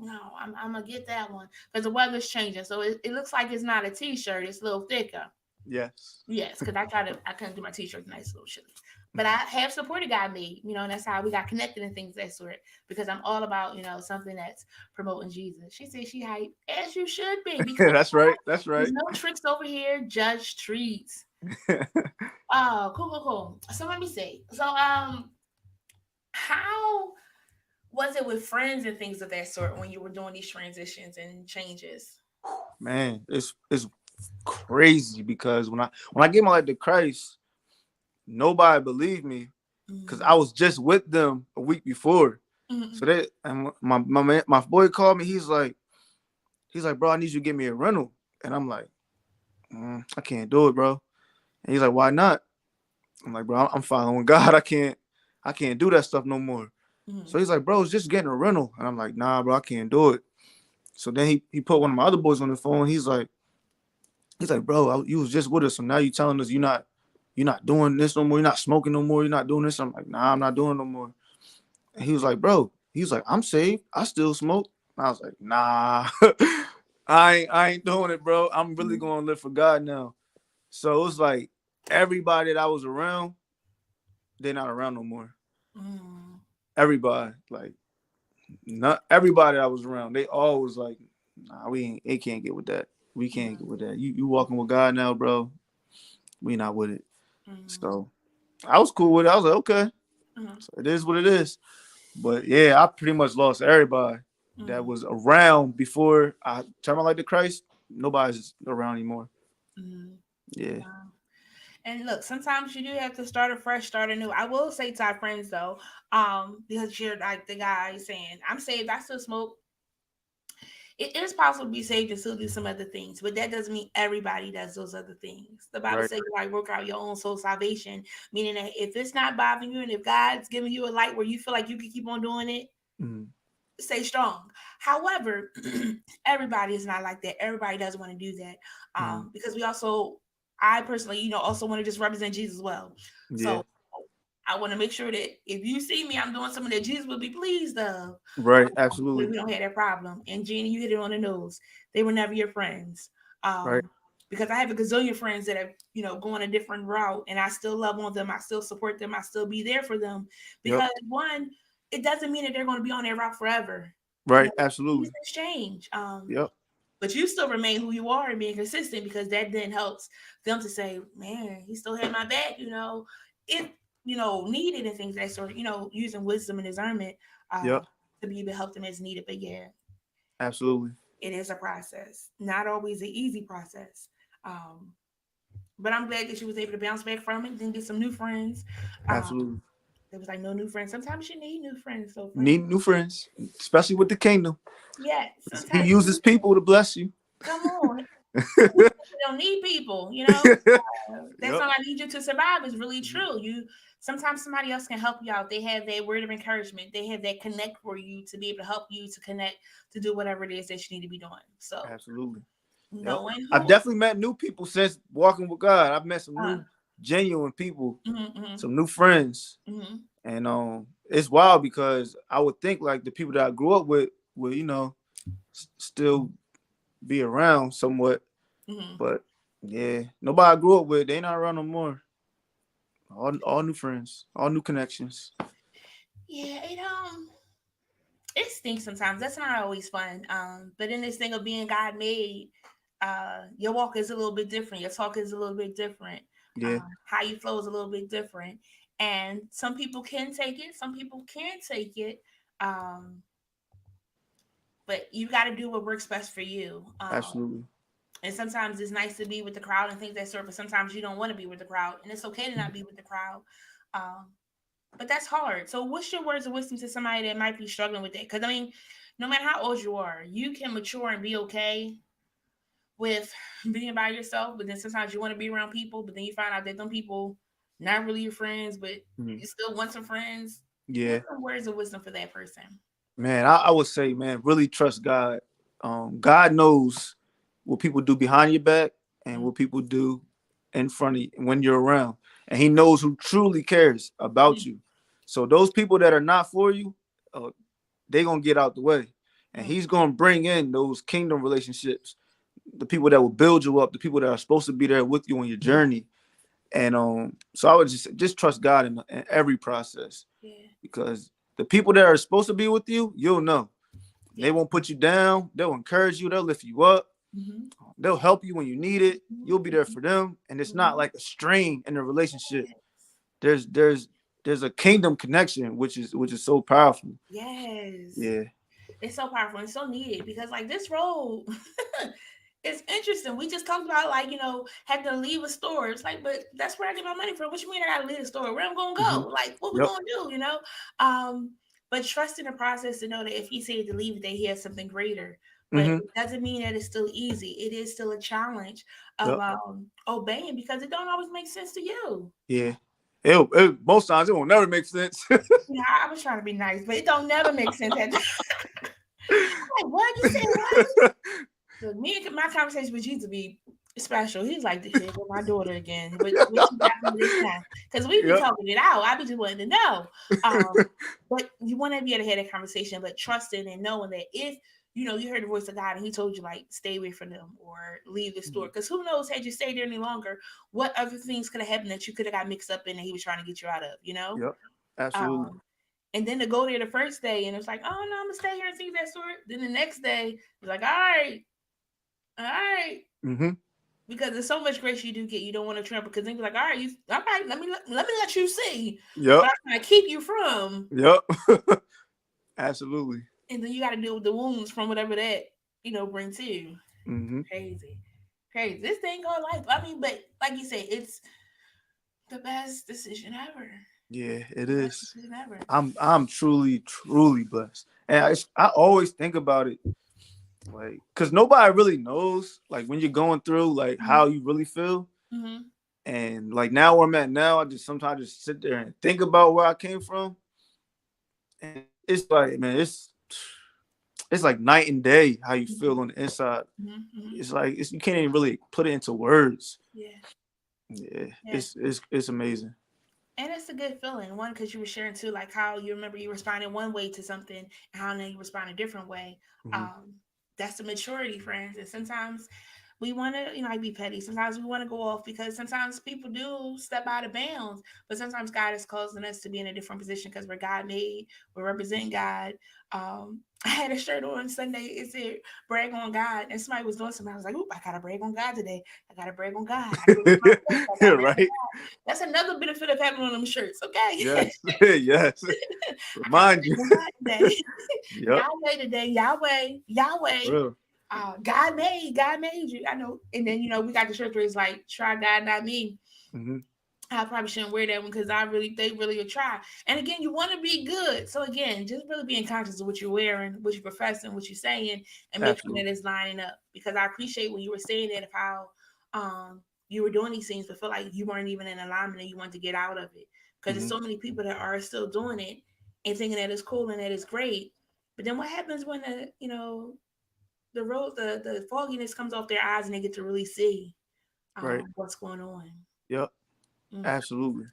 No, I'm gonna get that one because the weather's changing. So it looks like it's not a t-shirt, it's a little thicker. Yes. Yes, because I couldn't do my t-shirt nice little chilly. But I have supported God made, and that's how we got connected and things of that sort. Because I'm all about, something that's promoting Jesus. She said she hype, as you should be, because That's right. That's there's right. no tricks over here, judge treats. Oh, cool, cool, cool. So let me see. So how was it with friends and things of that sort when you were doing these transitions and changes? Man, it's crazy because when I gave my life to Christ, nobody believed me because I Mm-hmm. was just with them a week before. So Mm-hmm. they and my boy called me. He's like, bro, I need you to give me a rental, and I'm like, I can't do it, bro. And he's like, why not? I'm like, bro, I'm following God. I can't do that stuff no more. Mm-hmm. So he's like, bro, it's just getting a rental, and I'm like, nah, bro, I can't do it. So then he put one of my other boys on the phone. He's like, bro, you was just with us, so now you telling us you're not doing this no more. You're not smoking no more. You're not doing this. I'm like, nah, I'm not doing no more. And he was like, bro, he's like, I'm saved. I still smoke. And I was like, nah, I ain't doing it, bro. I'm really going to live for God now. So it was like everybody that I was around, they're not around no more. Mm-hmm. Everybody, like, not everybody I was around, they all was like, nah, they can't get with that. We can't get with that. You walking with God now, bro. We not with it. Mm-hmm. So I was cool with it. I was like, okay, Mm-hmm. so it is what it is. But yeah, I pretty much lost everybody that Mm-hmm. was around before I turned my life to Christ. Nobody's around anymore. Mm-hmm. Yeah, Wow. And look, sometimes you do have to start afresh, start anew. I will say to our friends though, because you're like the guy saying, I'm saved, I still smoke. It is possible to be saved and still do some other things, but that doesn't mean everybody does those other things. The Bible right. says you like work out your own soul salvation, meaning that if it's not bothering you and if God's giving you a light where you feel like you can keep on doing it, Mm, stay strong. However, everybody is not like that. Everybody doesn't want to do that. mm, Because I personally, also want to just represent Jesus well. yeah, So I want to make sure that if you see me, I'm doing something that Jesus will be pleased of. right. We Absolutely. don't have that problem. And Jeannie, you hit it on the nose. They were never your friends. Right. Because I have a gazillion friends that have, going a different route and I still love on them. I still support them. I still be there for them. Yep. Because one, it doesn't mean that they're going to be on their route forever. Right. Things Absolutely. change. Yep. But you still remain who you are and being consistent because that then helps them to say, man, he still had my back, if needed and things of that sort, using wisdom and discernment Yep. to be able to help them as needed. But yeah, Absolutely. it is a process, not always an easy process. Um, but I'm glad that she was able to bounce back from it, then get some new friends. Um, Absolutely. there was like no new friends. Sometimes you need new friends. So friends, Need new friends, especially with the kingdom. yes, He sometimes uses people to bless you. come on. We don't need people, that's Yep. all I need you to survive is really true. You sometimes somebody else can help you out. They have that word of encouragement. They have that connect for you to be able to help you to connect to do whatever it is that you need to be doing. So Absolutely. Yep. knowing I've who definitely met new people since walking with God. I've met some uh, new genuine people, mm-hmm, some new friends. mm-hmm, And it's wild because I would think like the people that I grew up with would, still be around somewhat. mm-hmm. But yeah, nobody I grew up with, they not around no more. All new friends, all new connections. Yeah, it stinks sometimes. That's not always fun. But in this thing of being God made, your walk is a little bit different. Your talk is a little bit different. Yeah, How you flow is a little bit different. And some people can take it, some people can't take it. Um, but you got to do what works best for you. absolutely. And sometimes it's nice to be with the crowd and things that sort, but sometimes you don't want to be with the crowd, and it's okay to not be with the crowd. Um, but that's hard. So, what's your words of wisdom to somebody that might be struggling with it? Because I mean, no matter how old you are, you can mature and be okay with being by yourself. But then sometimes you want to be around people, but then you find out that them people not really your friends, but Mhm. you still want some friends. Yeah, What's some words of wisdom for that person? man. I would say, man, really trust God. God knows what people do behind your back and what people do in front of you when you're around, and He knows who truly cares about Mm-hmm. you. So those people that are not for you, they gonna get out the way. and he's going to bring in those kingdom relationships, the people that will build you up, the people that are supposed to be there with you on your journey. And so I would just trust God in every process, because the people that are supposed to be with you, you'll know. They won't put you down. They'll encourage you. They'll lift you up. They'll help you when you need it. You'll be there for them. And it's not like a strain in the relationship. There's a kingdom connection, which is so powerful. Yes. Yeah. It's so powerful and so needed, because like this role it's interesting. We just talked about, like, having to leave a store. It's like, but that's where I get my money from. What you mean I gotta leave the store? Where I'm gonna go? Like, what we gonna do? But trust in the process to know that if he said to leave it, that he has something greater. But it doesn't mean that it's still easy. It is still a challenge of obeying, because it don't always make sense to you. Yeah. Most times it won't never make sense. I was trying to be nice, but it don't never make sense. Like, what you said? What? So me and my conversation with Jesus be special. He's like, "Here with my daughter again. What you got for this time?" Because we be talking it out. I be just wanting to know. But you want to be able to have that conversation, but trusting and knowing that if you heard the voice of God and he told you, like, stay away from them or leave the store, because who knows, had you stayed there any longer, what other things could have happened that you could have got mixed up in and he was trying to get you out of, Yep, absolutely. And then to go there the first day and it's like, oh no, I'm gonna stay here and see that store. Then the next day it's like, all right. Because there's so much grace you do get, you don't want to trample, because then you're like, all right, let me let you see. Yep. What I'm trying to keep you from. Yep. Absolutely. And then you got to deal with the wounds from whatever that brings to you. Crazy. This thing called life. I mean, but like you said, it's the best decision ever. Yeah, it is. I'm truly blessed, and I always think about it, like, because nobody really knows, like, when you're going through, like, how you really feel. And like now where I'm at now, I just sometimes just sit there and think about where I came from, and it's like, man, it's like night and day how you feel on the inside. It's like you can't even really put it into words. Yeah. It's amazing. And it's a good feeling. One, because you were sharing too, like how you remember you responded one way to something, and how now you respond a different way. That's the maturity, friends. And sometimes we want to, be petty. Sometimes we want to go off, because sometimes people do step out of bounds. But sometimes God is causing us to be in a different position because we're God made. We represent God. I had a shirt on Sunday. It said "brag on God," and somebody was doing something. I was like, "Oop, I gotta brag on God today. I gotta brag on God." Right. That's another benefit of having one of them shirts. Okay. Yes. Yes. Remind you. Yep. Yahweh today. Yahweh. Real. God made you. I know. And then we got the shirt where it's like, "Try God, not me." I probably shouldn't wear that one, because they really will try. And again, you want to be good. So again, just really being conscious of what you're wearing, what you're professing, what you're saying, and make sure that it's lining up. Because I appreciate when you were saying that, of how you were doing these things, but feel like you weren't even in alignment and you wanted to get out of it. Because there's so many people that are still doing it and thinking that it's cool and that it's great. But then what happens when the road, the fogginess comes off their eyes and they get to really see what's going on? Yep. Absolutely.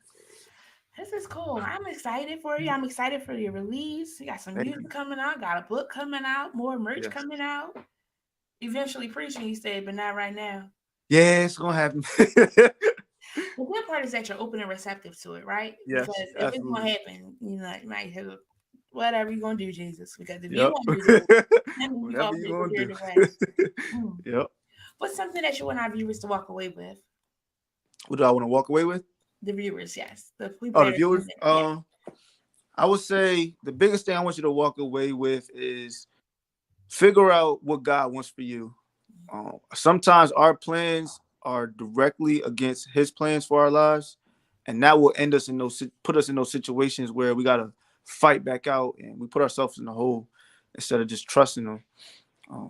This is cool. I'm excited for you. I'm excited for your release. You got some music coming out, got a book coming out, more merch coming out. Eventually preaching, you said, but not right now. Yeah, it's gonna happen. The good part is that you're open and receptive to it, right? Yes, because if absolutely. it's gonna happen, you might have whatever you're gonna do, Jesus. Because if you want to do it, then we all people here the way. Yep. What's something that you want our viewers to walk away with? What do I want to walk away with? The viewers, yes. The viewers. I would say the biggest thing I want you to walk away with is figure out what God wants for you. Sometimes our plans are directly against His plans for our lives, and that will put us in those situations where we gotta fight back out and we put ourselves in the hole instead of just trusting Him.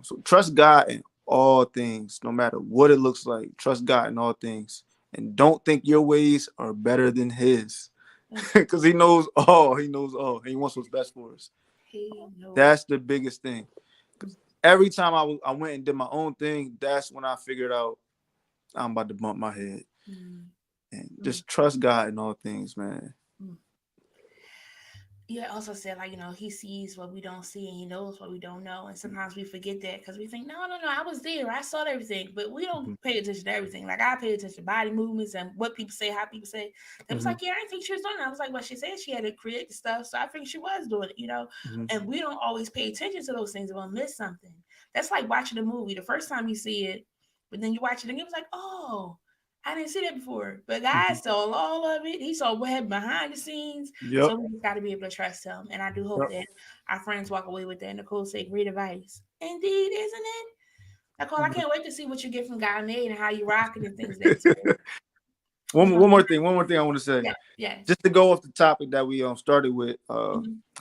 So trust God in all things, no matter what it looks like. Trust God in all things. And don't think your ways are better than His, because He knows all. He knows all, and He wants what's best for us. That's the biggest thing. Every time I went and did my own thing, that's when I figured out I'm about to bump my head. And just trust God in all things, man. Yeah, also said like, he sees what we don't see and he knows what we don't know. And sometimes we forget that because we think, no, no, no, I was there. I saw everything. But we don't Mm-hmm. pay attention to everything. Like I pay attention to body movements and what people say, how people say. They was Mm-hmm. like, yeah, I didn't think she was doing that. I was like, well, she said she had to create the stuff. So I think she was doing it. Mm-hmm. And we don't always pay attention to those things. We'll miss something. That's like watching a movie. The first time you see it, but then you watch it again, it was like, oh, I didn't see that before. But God Mm-hmm. saw all of it. He saw what happened behind the scenes. Yep. So we just got to be able to trust him. And I do hope Yep. that our friends walk away with that. Nicole said, great advice. Indeed, isn't it? Nicole, I can't wait to see what you get from God made and how you rock it and things of that sort. One more thing I want to say. Yeah, yes. Just to go off the topic that we started with,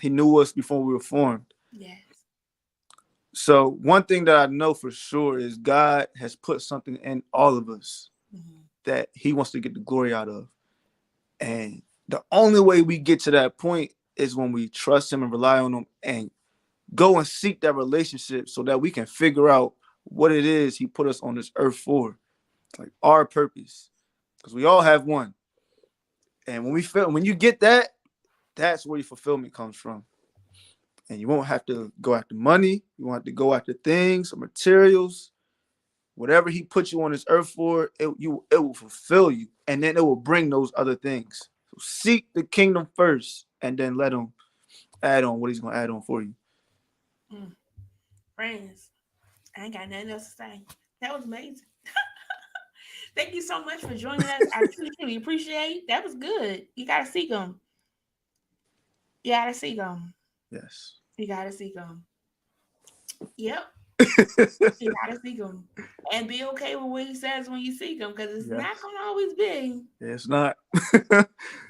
he knew us before we were formed. Yes. So one thing that I know for sure is God has put something in all of us that he wants to get the glory out of. And the only way we get to that point is when we trust him and rely on him and go and seek that relationship so that we can figure out what it is he put us on this earth for, like our purpose. Because we all have one. And when you get that, that's where your fulfillment comes from. And you won't have to go after money. You won't have to go after things or materials. Whatever he put you on this earth for, it will fulfill you. And then it will bring those other things. So seek the kingdom first and then let him add on what he's going to add on for you. Friends, I ain't got nothing else to say. That was amazing. Thank you so much for joining us. I truly appreciate. That was good. You gotta seek them. You gotta seek them. Yes. You gotta seek them. Yep. You gotta seek them and be okay with what he says when you seek him, because it's not gonna always be. Yeah, it's not.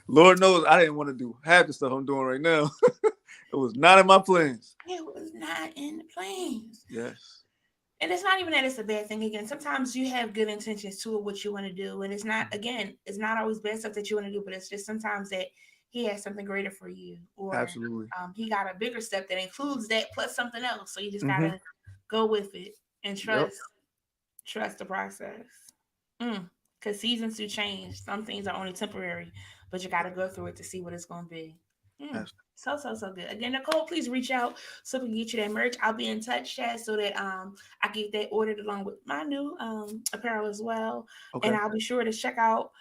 Lord knows I didn't want to do half the stuff I'm doing right now. It was not in my plans. It was not in the plans. Yes. And it's not even that it's a bad thing. Again, sometimes you have good intentions to what you want to do. And it's not always bad stuff that you want to do, but it's just sometimes that he has something greater for you. Or Absolutely. He got a bigger step that includes that plus something else. So you just gotta go with it and trust the process. Because seasons do change. Some things are only temporary, but you gotta go through it to see what it's gonna be. So good. Again, Nicole, please reach out so we can get you that merch. I'll be in touch, Chaz, so that I get that ordered along with my new apparel as well. Okay. And I'll be sure to check out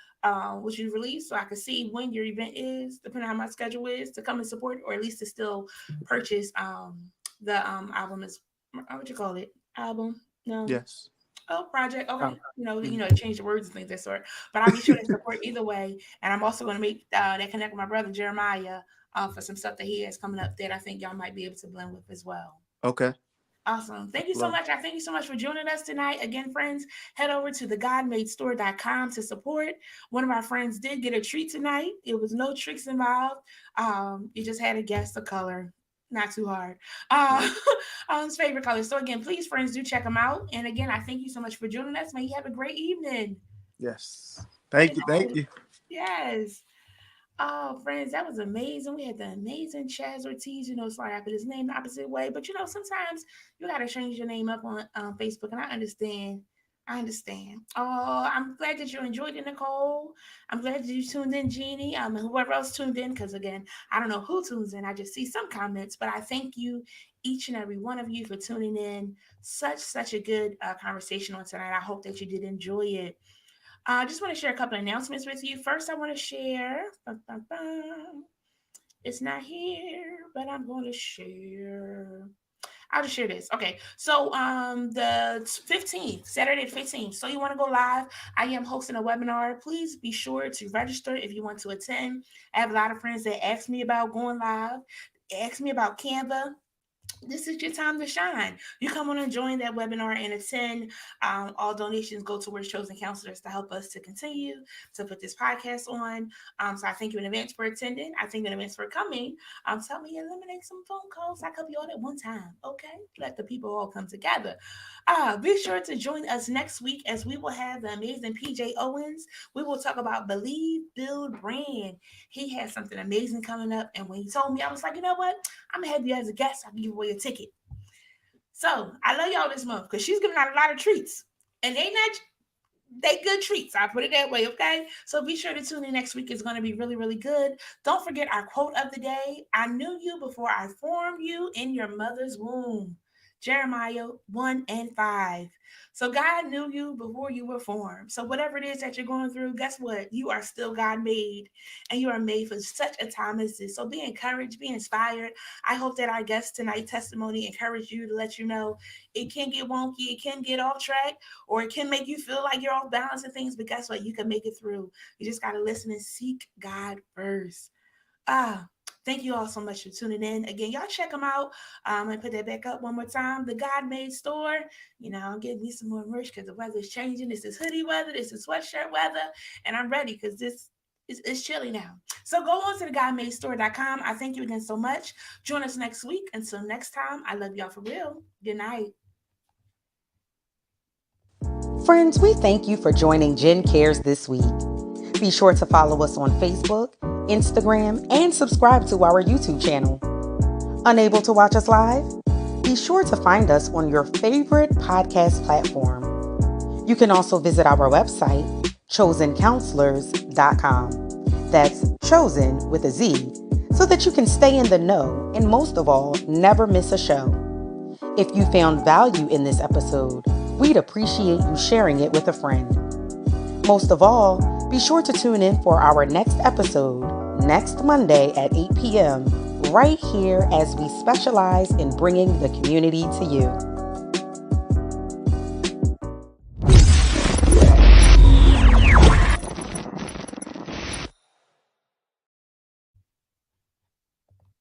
what you release so I can see when your event is, depending on how my schedule is, to come and support, or at least to still purchase the album is what you call it? Album? No. Yes. Oh, project. Okay. Change the words and things of that sort. But I'll be sure to support either way. And I'm also going to make that connect with my brother Jeremiah for some stuff that he has coming up that I think y'all might be able to blend with as well. Okay. Awesome. Thank you so much. I thank you so much for joining us tonight. Again, friends, head over to thegodmadestore.com to support. One of our friends did get a treat tonight. It was no tricks involved. You just had to guess the color. Not too hard. His favorite color. So again, please, friends, do check them out. And again, I thank you so much for joining us. May you have a great evening. Yes. Thank you. Yes. Oh, friends, that was amazing. We had the amazing Chaz Ortiz. Sorry I put his name the opposite way, but sometimes you got to change your name up on Facebook, and I understand. Oh, I'm glad that you enjoyed it, Nicole. I'm glad that you tuned in, Jeannie. And whoever else tuned in, because again, I don't know who tunes in. I just see some comments, but I thank you, each and every one of you, for tuning in. Such a good conversation on tonight. I hope that you did enjoy it. I just want to share a couple of announcements with you. First, I want to share. It's not here, but I'm going to share. I'll just share this. Okay. So the 15th, Saturday the 15th. So you want to go live? I am hosting a webinar. Please be sure to register if you want to attend. I have a lot of friends that ask me about going live, ask me about Canva. This is your time to shine. You come on and join that webinar and attend. All donations go towards Chosen Counselors to help us to continue to put this podcast on. So I thank you in advance for attending. I thank you in advance for coming. Tell me, eliminate some phone calls. I could be all at one time. Okay, let the people all come together. Be sure to join us next week as we will have the amazing PJ Owens. We will talk about Believe, Build, Brand. He has something amazing coming up, and when he told me, I was like, you know what? I'm gonna have you as a guest. I can give away a ticket. So I love y'all this month because she's giving out a lot of treats, and they not they good treats. I put it that way, okay? So be sure to tune in next week. It's going to be really, really good. Don't forget our quote of the day. I knew you before I formed you in your mother's womb. Jeremiah 1:5. So God knew you before you were formed. So whatever it is that you're going through, guess what? You are still God made, and you are made for such a time as this. So be encouraged, be inspired. I hope that our guest tonight testimony encouraged you to let you know it can get wonky, it can get off track, or it can make you feel like you're off balance and things. But guess what? You can make it through. You just got to listen and seek God first. Thank you all so much for tuning in. Again, y'all check them out. I put that back up one more time. The God Made Store. You know, I'm getting me some more merch because the weather's changing. This is hoodie weather. This is sweatshirt weather. And I'm ready because it's chilly now. So go on to thegodmadestore.com. I thank you again so much. Join us next week. Until next time, I love y'all for real. Good night. Friends, we thank you for joining Jen Cares this week. Be sure to follow us on Facebook, Instagram, and subscribe to our YouTube channel. Unable to watch us live? Be sure to find us on your favorite podcast platform. You can also visit our website, chosencounselors.com. That's chosen with a Z, so that you can stay in the know and most of all, never miss a show. If you found value in this episode, we'd appreciate you sharing it with a friend. Most of all, be sure to tune in for our next episode next Monday at 8 p.m. right here as we specialize in bringing the community to you.